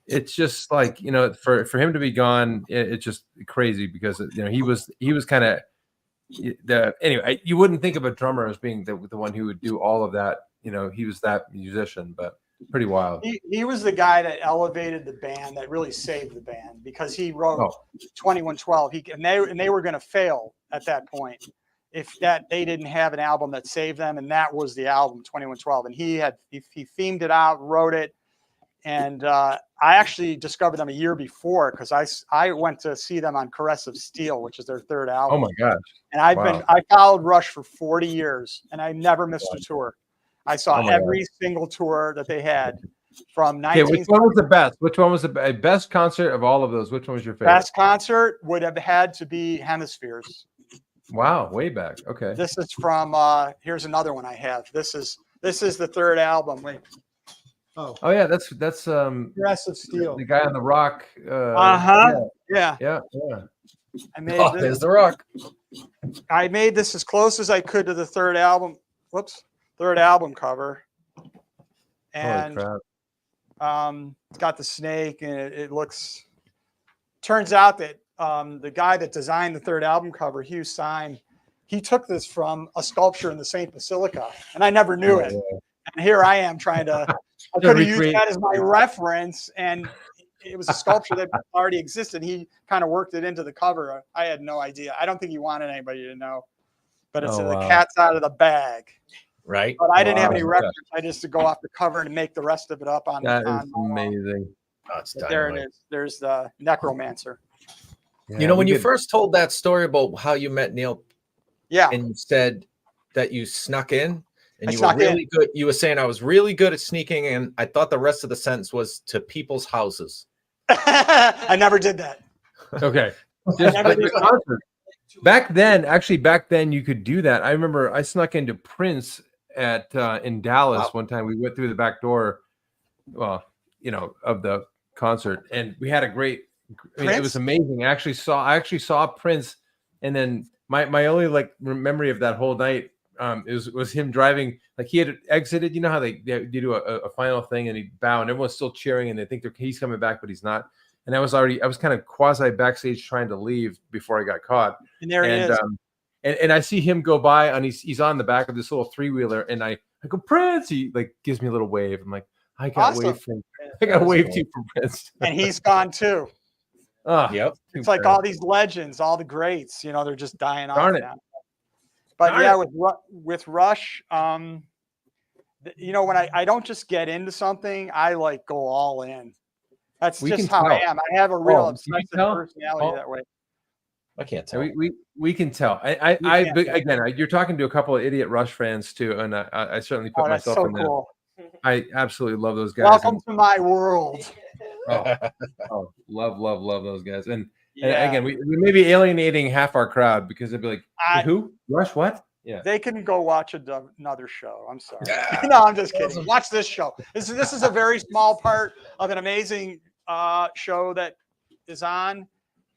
It's just like, for him to be gone, it's just crazy because he was kind of anyway. You wouldn't think of a drummer as being the one who would do all of that. He was that musician, but pretty wild. He was the guy that elevated the band, that really saved the band, because he wrote 2112. And they were going to fail at that point if they didn't have an album that saved them, and that was the album 2112. And he themed it out, wrote it. And I actually discovered them a year before because I went to see them on Caress of Steel, which is their third album. Oh my gosh! And I followed Rush for 40 years, and I never missed a tour. I saw every single tour that they had from 19. Okay, which one was the best? Which one was the best concert of all of those? Which one was your favorite? Best concert would have had to be Hemispheres. Wow, way back. Okay. This is from. Here's another one I have. This is the third album. Wait. Oh yeah, that's Caress of Steel. The guy on the rock. Yeah. I made there's the rock. I made this as close as I could to the third album. Third album cover. And it's got the snake, and it looks. Turns out that the guy that designed the third album cover, Hugh Syme, he took this from a sculpture in the Saint Basilica, and I never knew it. And here I am trying to. I could have used that as my reference, and it was a sculpture that already existed. He kind of worked it into the cover. I had no idea. I don't think he wanted anybody to know, but it's the cat's out of the bag. Right. But I didn't have any reference. I just to go off the cover and make the rest of it up on. That is amazing. There it is. There's the necromancer. Yeah, when you first told that story about how you met Neil, and you said that you snuck in. And you were really good. You were saying I was really good at sneaking in. I thought the rest of the sentence was to people's houses. I never did that. Okay. Back then you could do that. I remember I snuck into Prince in Dallas one time. We went through the back door, of the concert, and we had a great. It was amazing. I actually saw Prince, and then my only memory of that whole night. It was him driving, like he had exited. You know how they do a final thing and he'd bow and everyone's still cheering and they think he's coming back, but he's not. And I was kind of quasi backstage trying to leave before I got caught. And there he is. And I see him go by and he's on the back of this little 3-wheeler and I go, Prince. He gives me a little wave. I'm like, I got to wave to you from Prince. And he's gone too. Yep. It's like all these legends, all the greats, they're just dying off now. But with Rush, when I don't just get into something, I go all in. That's just how I am. I have a real obsessive personality that way. I can't tell. We can tell. Again, you're talking to a couple of idiot Rush fans too, and I certainly put myself in there. I absolutely love those guys. Welcome to my world. Love those guys. And again, we may be alienating half our crowd because they'd be like, who? Rush what? Yeah. They can go watch another show. I'm sorry. No, I'm just kidding. Watch this show. This is a very small part of an amazing show that is on.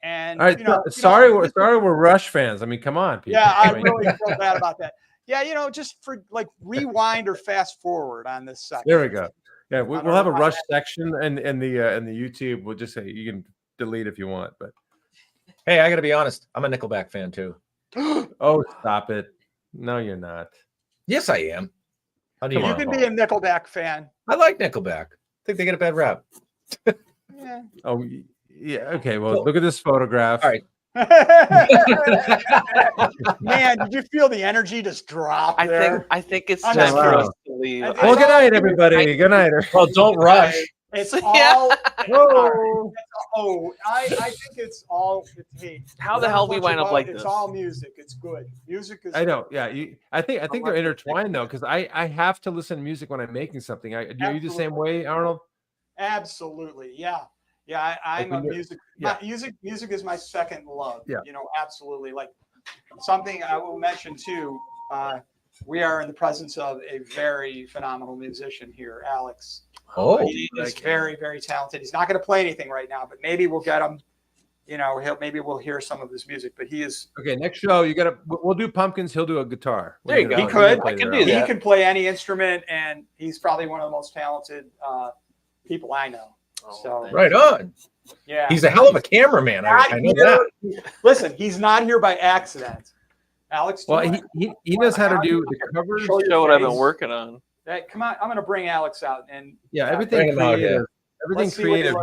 And all right, sorry we're Rush fans. I mean, come on, people. Yeah, I really feel bad about that. Yeah, just for rewind or fast forward on this section. There we go. Yeah, we'll have a Rush section and the YouTube. We'll just say you can delete if you want, but hey, I got to be honest. I'm a Nickelback fan too. Oh, stop it! No, you're not. Yes, I am. How do you? You can be a Nickelback fan. I like Nickelback. I think they get a bad rap. Yeah. Oh, yeah. Okay. Well, look at this photograph. All right. Man, did you feel the energy just drop there? I think it's time for us to leave. Well, good night, everybody. Good night. Well, don't rush. It's Yeah. all. Whoa. I think it's all. Hey, How the hell we wind up like it's this? all music. It's good. Music is. I know. Yeah. I think they're like intertwined though, because I have to listen to music when I'm making something. Are you the same way, Arnold? Absolutely. Yeah. Yeah. I'm a music. Yeah. Music is my second love. Yeah. You know, absolutely. Like something I will mention too. We are in the presence of a very phenomenal musician here, Alex. Oh, he is very, very talented. He's not going to play anything right now, but maybe we'll get him. You know, maybe we'll hear some of his music. But he is okay. Next show, we'll do pumpkins. He'll do a guitar. There you go. He could. I can do that. He can play any instrument, and he's probably one of the most talented people I know. So right on. Yeah, he's a hell of a cameraman. I know that. Listen, he's not here by accident. Alex. Well, he knows how to do the covers. Show what I've been working on. Come on, I'm going to bring Alex out and everything creative. Everything creative.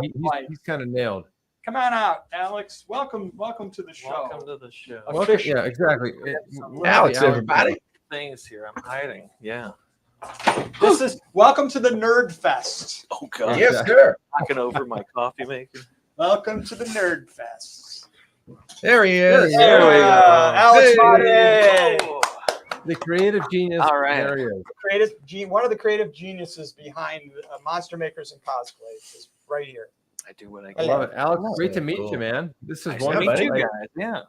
He's kind of nailed. Come on out, Alex. Welcome to the show. Welcome to the show. Yeah, exactly. Alex, everybody. Things here. I'm hiding. Yeah. This is welcome to the Nerd Fest. Oh God. Yes, sir. Knocking over my coffee maker. Welcome to the Nerd Fest. There he is. There we go. Alex Martin. The creative genius. All right. There he is. One of the creative geniuses behind Monster Makers and Cosplay is right here. I do what I I can. love it, Alex. Great to meet you, man. This is wonderful. Meet you guys. Yeah.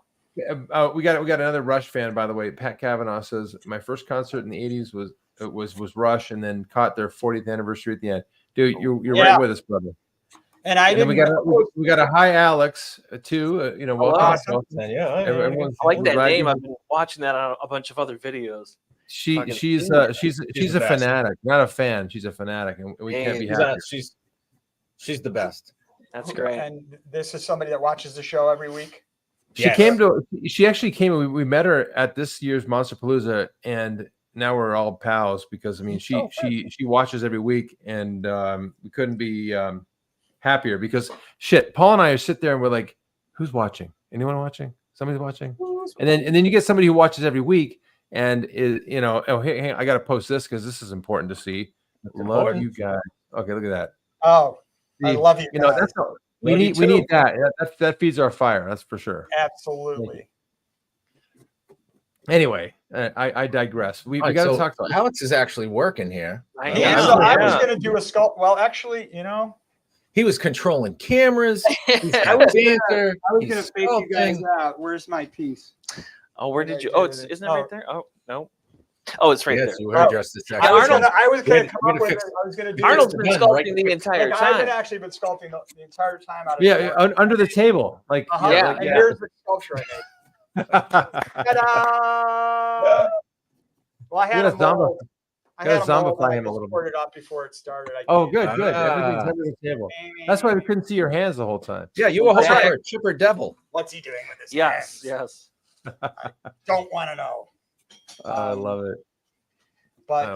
We got another Rush fan, by the way. Pat Kavanaugh says my first concert in the '80s was Rush, and then caught their 40th anniversary at the end. Dude, you're right with us, brother. And I didn't. We got a hi Alex too. Welcome. Awesome. I like that name. I've been watching that on a bunch of other videos. She's a fanatic, not a fan. She's a fanatic, and we can't be happy. She's the best. That's great. And this is somebody that watches the show every week. She actually came. We met her at this year's Monsterpalooza, and now we're all pals because she watches every week, and we couldn't be happier because Paul and I sit there and we're like, who's watching? Anyone watching? Somebody's watching. And then you get somebody who watches every week and is, oh, hey, I got to post this because this is important to see. Love you guys. Okay, look at that. Oh, I love you guys. That's all. We need that. That feeds our fire. That's for sure. Absolutely. Anyway, I digress. We got to talk about Alex is actually working here. I was going to do a sculpt. Well, actually, he was controlling cameras. I was going to fake you guys out. Where's my piece? Oh, where did you? Oh, isn't it right there? Oh, no. Oh, it's right there. You heard just a second. I was going to come up with it. I was going to do Arnold's been sculpting the entire time. I've actually been sculpting the entire time. Under the table. And here's the sculpture I made. Ta-da! Well, I had a zombify him a little bit. Up before it started. Good. Everything's under the table. That's why we couldn't see your hands the whole time. Yeah, you were hoping for a chipper devil. What's he doing with his hands? Yes. Don't want to know. I love it. But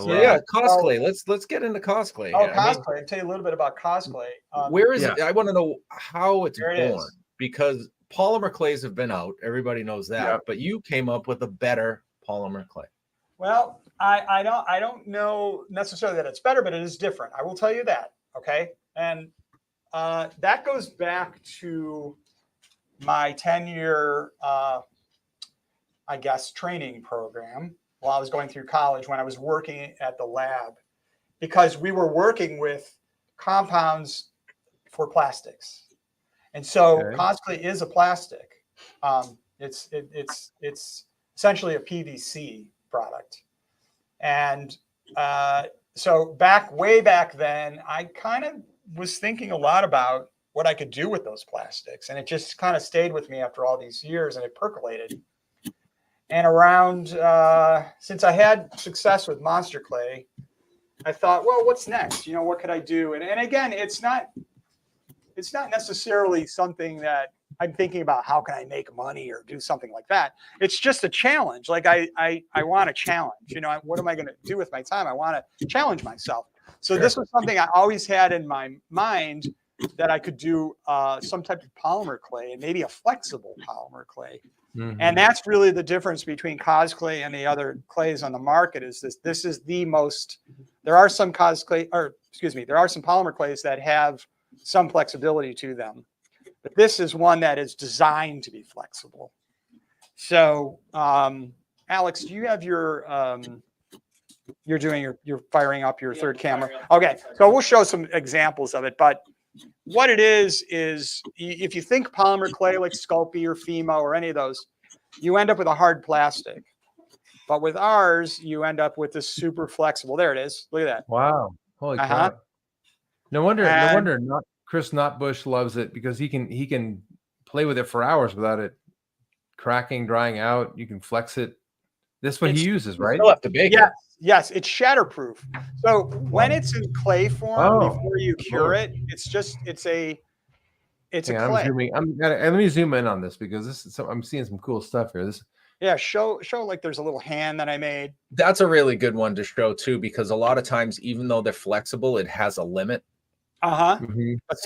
cosplay. Let's get into cosplay. Cosplay. I'll tell you a little bit about cosplay. Where is it? I want to know how it's born because polymer clays have been out. Everybody knows that. But you came up with a better polymer clay. Well, I don't know necessarily that it's better, but it is different. I will tell you that. Okay. And that goes back to my 10-year, training program while I was going through college when I was working at the lab, because we were working with compounds for plastics. And so cosplay is a plastic. It's essentially a PVC product. And so way back then, I kind of was thinking a lot about what I could do with those plastics. And it just kind of stayed with me after all these years, and it percolated. And around, since I had success with Monster Clay, I thought, well, what's next? What could I do? And again, it's not necessarily something that I'm thinking about how can I make money or do something like that. It's just a challenge. Like I want a challenge. What am I going to do with my time? I want to challenge myself. So this was something I always had in my mind that I could do some type of polymer clay and maybe a flexible polymer clay. Mhm. And that's really the difference between cosclay and the other clays on the market. Is this is the most. There are some cosclay, or excuse me, there are some polymer clays that have some flexibility to them, but this is one that is designed to be flexible. So, Alex, do you have your you're firing up your third camera? Okay, so we'll show some examples of it, but what it is if you think polymer clay like Sculpey or Fimo or any of those, you end up with a hard plastic. But with ours, you end up with this super flexible. There it is. Look at that. Wow. Holy crap. No wonder not Chris Notbush loves it, because he can play with it for hours without it cracking, drying out. You can flex it. This is what he uses, right? Still have to bake it. Yes, it's shatterproof. So when it's in clay form, before you cure it, it's a clay. Let me zoom in on this, because I'm seeing some cool stuff here. Show like there's a little hand that I made. That's a really good one to show too, because a lot of times, even though they're flexible, it has a limit. Mm-hmm. But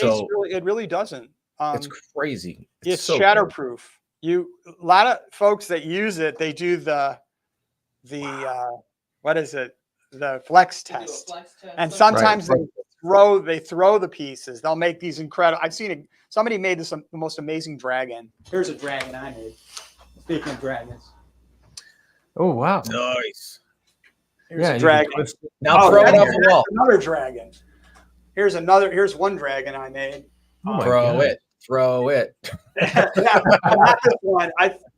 it really doesn't. It's crazy. It's so shatterproof. A lot of folks that use it, they do the what is it? The flex test. And sometimes they throw the pieces. They'll make these incredible. I've seen it. Somebody made the most amazing dragon. Here's a dragon I made. Speaking of dragons. Oh wow! Nice. Here's a dragon. Now throw it off the wall. Another dragon. Here's one dragon I made. Throw it. Not this one.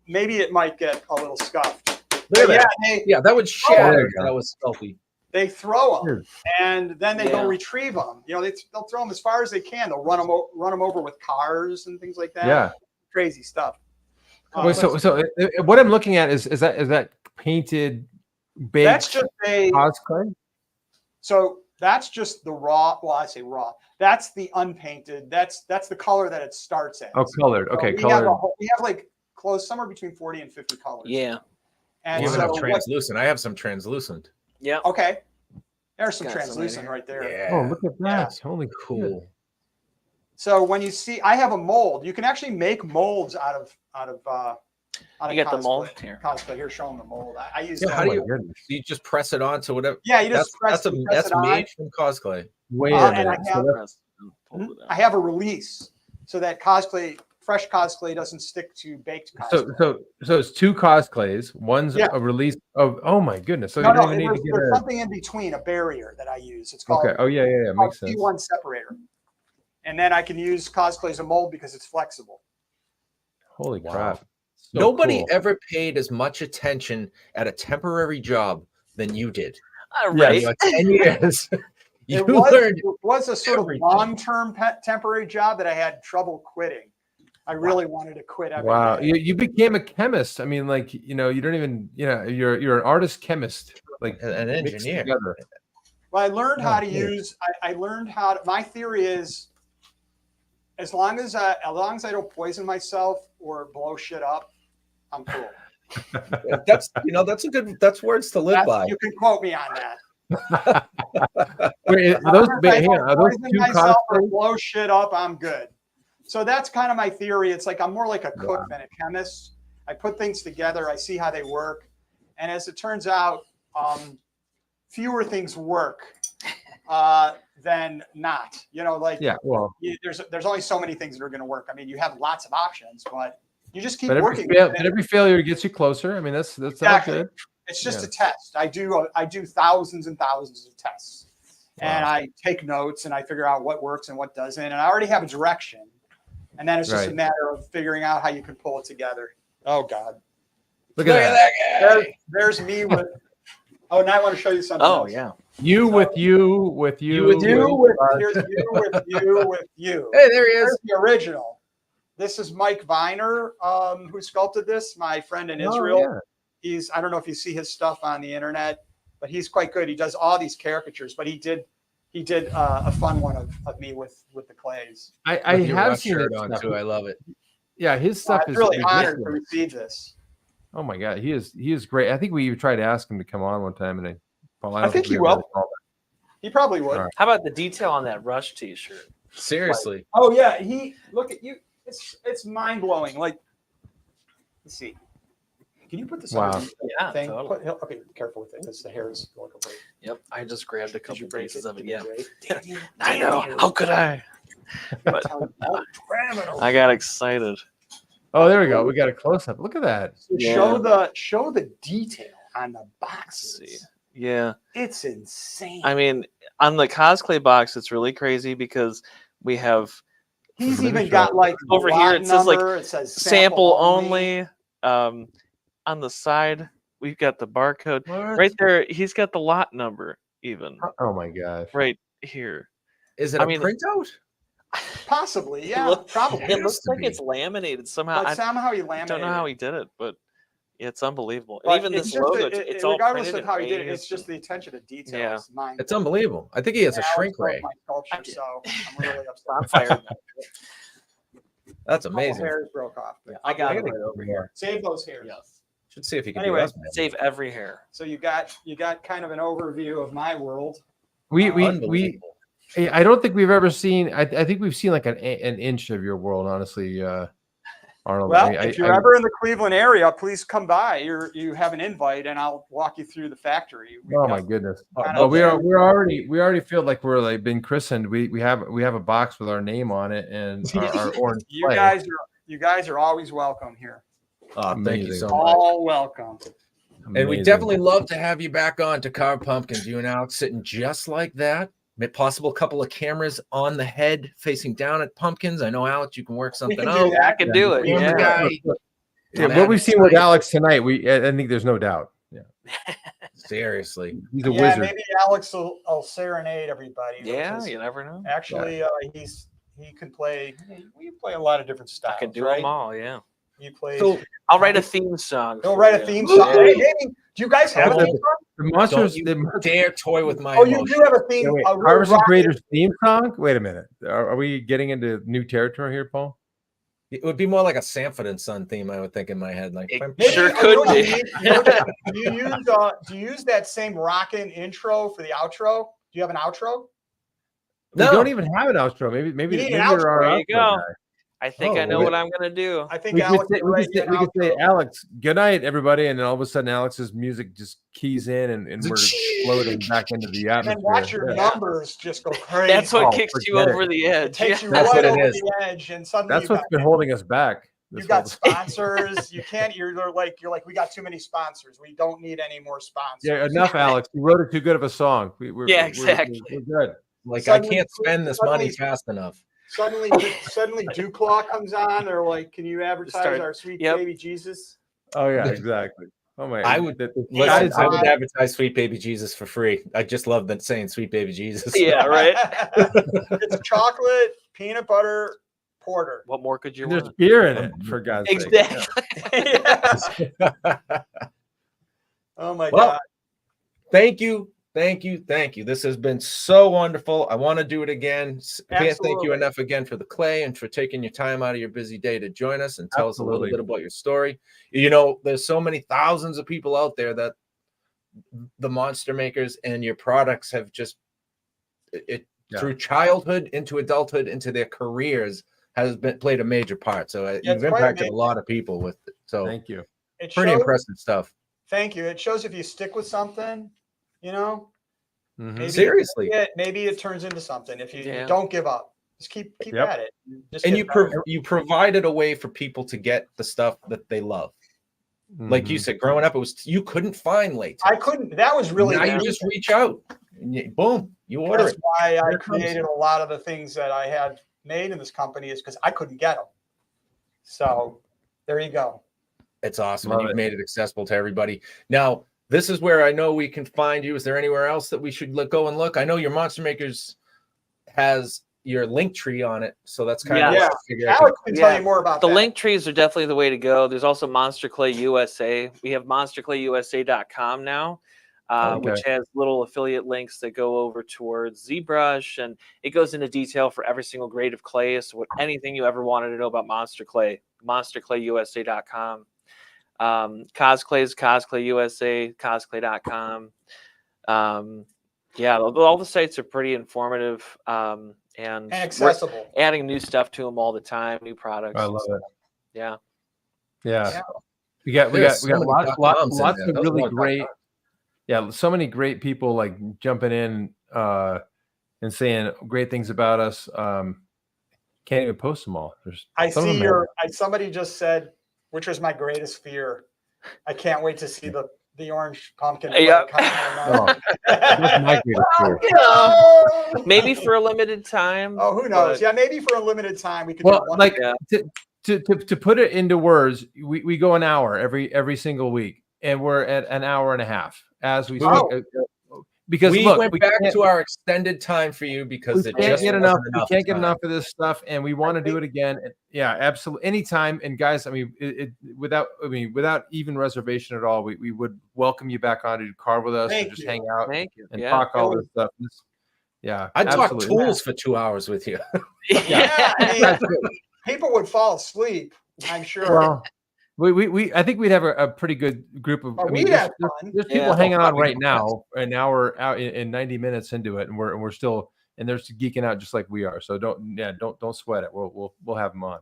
Maybe it might get a little scuffed. That would shatter. That was stealthy. They throw them, and then they go retrieve them. They'll throw them as far as they can. They'll run them over with cars and things like that. Yeah, crazy stuff. So what I'm looking at is that painted baked. That's just cosplay. So that's just the raw. Well, I say raw. That's the unpainted. That's the color that it starts at. Oh, colored. Okay, so colored. We have like close somewhere between 40 and 50 colors. Yeah. And you have translucent. I have some translucent. Yeah. Okay. There's some translucent right there. Yeah. Oh, look at that! Yeah. Holy cool. So when you see, I have a mold. You can actually make molds out of you got the mold here. Cosplay. Here, showing the mold. I use. Yeah, how do you just press it on to whatever? Yeah, you just press. That's made from cosplay. Wait a minute. I have a release so that fresh cosplay doesn't stick to baked cosplay. So it's two cosplays. One's a release of. Oh my goodness! So there's something in between, a barrier that I use. It's called. Okay. Oh yeah. Makes sense. P1 separator. And then I can use cosplay as a mold because it's flexible. Holy crap. So Nobody ever paid as much attention at a temporary job than you did. Right. 10 years. It was a sort of long-term temporary job that I had trouble quitting. I really wanted to quit everything. Wow. You became a chemist. I mean, like, you don't even, you're an artist chemist, like an engineer. Well, I learned how to use, my theory is, as long as I don't poison myself or blow shit up, I'm cool. That's words to live by. You can quote me on that. Wait, are those two myself or blow shit up, I'm good. So that's kind of my theory. It's like I'm more like a cook than a chemist. I put things together, I see how they work, and as it turns out, fewer things work than not. There's only so many things that are going to work. I mean, you have lots of options, but you just keep working. But every failure gets you closer. I mean, that's exactly. Good. It's just a test. I do thousands and thousands of tests, and I take notes and I figure out what works and what doesn't, and I already have a direction, and then it's just a matter of figuring out how you can pull it together. Oh God! Look at that guy. There's me with. Oh, now I want to show you something. Oh else. yeah. Here's you with you. Hey, there he is. There's the original. This is Mike Viner, who sculpted this. My friend in Israel. Yeah. I don't know if you see his stuff on the internet, but he's quite good. He does all these caricatures, but he did a fun one of me with the clays. I have seen it on too. I love it. Yeah, his stuff is really honored to receive this. Oh my God, he is great. I think we tried to ask him to come on one time, and I think he will. He probably would. Right. How about the detail on that Rush T-shirt? Seriously. Oh yeah, look at you. It's mind blowing. Like, let's see. Can you put this on the thing? Totally. Okay, careful with it because the hair is going away. Yep, I just grabbed a couple pieces of it. Yeah, Damn I know. How could I? But I got excited. Oh, there we go. We got a close up. Look at that. Show the detail on the boxes. Yeah, it's insane. I mean, on the cosplay box, it's really crazy because we have. He's even got like over here. It says like it says sample only. On the side, we've got the barcode right there. He's got the lot number even. Oh my gosh! Right here. Is it a printout? Possibly, yeah. Probably. It looks like it's laminated somehow. But somehow he laminated. I don't know how he did it, but it's unbelievable. But even this logo, it's all regardless printed of how he did it. raised It's just the attention to detail. Yeah. It's unbelievable. I think he has a shrink ray. My sculpture, so I'm really upset. I'm fired. That's amazing. Hairs broke off. Yeah, I got it right over here. Save those hairs. Yes. Should see if he can Anyway, save every hair. So you got kind of an overview of my world. We I don't think we've ever seen. I think we've seen like an inch of your world, honestly, Arnold. Well, if you're ever in the Cleveland area, please come by. You have an invite, and I'll walk you through the factory. My goodness! But we already feel like we're like been christened. We have a box with our name on it and our orange. You guys are always welcome here. Oh, thank you so much. All welcome. And we definitely love to have you back on to carve pumpkins. You and Alex sitting just like that. Possible couple of cameras on the head facing down at pumpkins. I know, Alex, you can work something out. I can do it. Yeah. What we've seen with Alex tonight, I think there's no doubt. Yeah. Seriously. He's a wizard. Maybe Alex will serenade everybody. Yeah, you never know. Actually, he can play. We play a lot of different styles. I can do them all. Yeah. You play. So I'll write a theme song. He'll write a theme song. Hey, do you guys have a theme song? The monsters. Dare toy with my. Oh, you do have a theme. Carvers and Creators theme song. Wait a minute. Are we getting into new territory here, Paul? It would be more like a Sanford and Son theme, I would think, in my head. Like, it sure could be. Do you use that same rockin' intro for the outro? Do you have an outro? No. We don't even have an outro. Maybe you're our there you go. Guy. I think I know what I'm gonna do. I think we Alex could say, Alex, good night, everybody, and then all of a sudden Alex's music just keys in and we're floating back into the atmosphere. And watch your numbers just go crazy. That's what kicks you over the edge. It takes you right over the edge, and suddenly that's what's been holding us back. You got sponsors. You can't. You're like we got too many sponsors. We don't need any more sponsors. Yeah, enough, Alex. You wrote it too good of a song. Exactly. We're good. Like suddenly, I can't spend this money fast enough. Suddenly Duclaw comes on. They're like, "Can you advertise our sweet baby Jesus?" Oh yeah, exactly. Oh my! I would advertise Sweet Baby Jesus for free. I just love saying Sweet Baby Jesus. Yeah, right. It's chocolate, peanut butter, porter. What more could you want? There's beer in it, for God's sake. Exactly. Oh my God! Thank you. This has been so wonderful. I want to do it again. Can't thank you enough again for the clay and for taking your time out of your busy day to join us and tell us a little bit about your story. You know, there's so many thousands of people out there that the monster makers and your products have just through childhood into adulthood into their careers has played a major part. So you've impacted a lot of people with it. So thank you. It's pretty impressive stuff. Thank you. It shows if you stick with something. You know, seriously, maybe it turns into something. If you don't give up, just keep at it. You provided a way for people to get the stuff that they love. Like you said, growing up, you couldn't find latex. I couldn't. That was really now you just reach out, and boom, you order it. That's why I created a lot of the things that I had made in this company is because I couldn't get them. So there you go. It's awesome. And you've made it accessible to everybody. Now, this is where I know we can find you. Is there anywhere else that we should go and look? I know your Monster Makers has your link tree on it, so that's kind of Alex can tell you more about the link trees are definitely the way to go. There's also Monster Clay USA. We have monsterclayusa.com now, which has little affiliate links that go over towards ZBrush, and it goes into detail for every single grade of clay. So anything you ever wanted to know about Monster Clay, monsterclayusa.com. Cosplay is Cosplay USA, cosplay.com. All the sites are pretty informative. And and accessible. we're adding new stuff to them all the time, new products. I love it. Yeah. Yeah. We got lots of really great. Yeah, so many great people like jumping in and saying great things about us. Can't even post them all. Somebody just said, which was my greatest fear. I can't wait to see the orange pumpkin. Yeah. That's my greatest fear. Maybe for a limited time. Oh, who knows? Yeah, maybe for a limited time we could. Well, like to put it into words, we go an hour every single week, and we're at an hour and a half as we speak. Because we went back to our extended time for you because we can't get enough. We can't get enough of this stuff, and we want to do it again. Yeah, absolutely, anytime. And guys, I mean, without even reservation at all, we would welcome you back on to carve with us and just hang out and talk all this stuff. I'd talk tools for 2 hours with you. People would fall asleep, I'm sure. Well, I think we'd have a pretty good group of. There's people hanging on right now, an hour out in 90 minutes into it, and we're still they're geeking out just like we are. So don't sweat it. We'll have them on.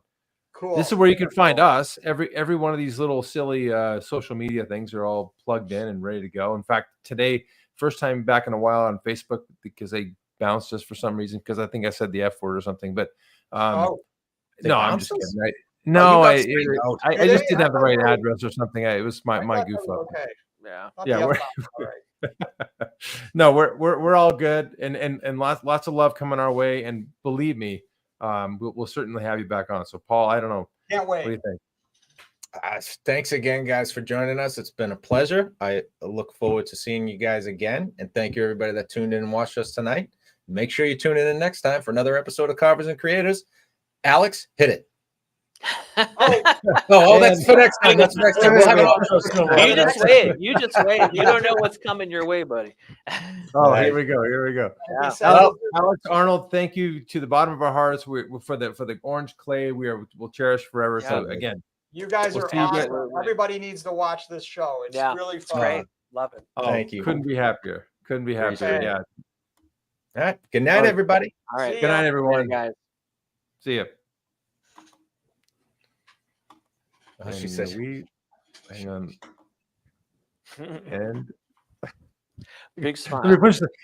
Cool. This is where you can find us. Every one of these little silly social media things are all plugged in and ready to go. In fact, today, first time back in a while on Facebook because they bounced us for some reason because I think I said the F word or something. But no, I'm just kidding. Right? No, I just didn't have the right address or something. It was my goof up. Okay. Yeah. No, we're all good, and lots of love coming our way. And believe me, we'll certainly have you back on. So, Paul, I don't know. Can't wait. What do you think? Thanks again, guys, for joining us. It's been a pleasure. I look forward to seeing you guys again, and thank you everybody that tuned in and watched us tonight. Make sure you tune in next time for another episode of Carvers and Creators. Alex, hit it. That's for next time. That's next time. We'll have You just wait. You don't know what's coming your way, buddy. Here we go. Yeah. Alex, Arnold, thank you to the bottom of our hearts. We're for the orange clay. We'll cherish forever. Yeah. So again, you guys are awesome. Everybody needs to watch this show. It's really fun. Great. Love it. Thank you. Couldn't be happier. Yeah. All right. Good night, everybody. All right. Good night, everyone. Guys. See ya. She says, hang on. And big smile.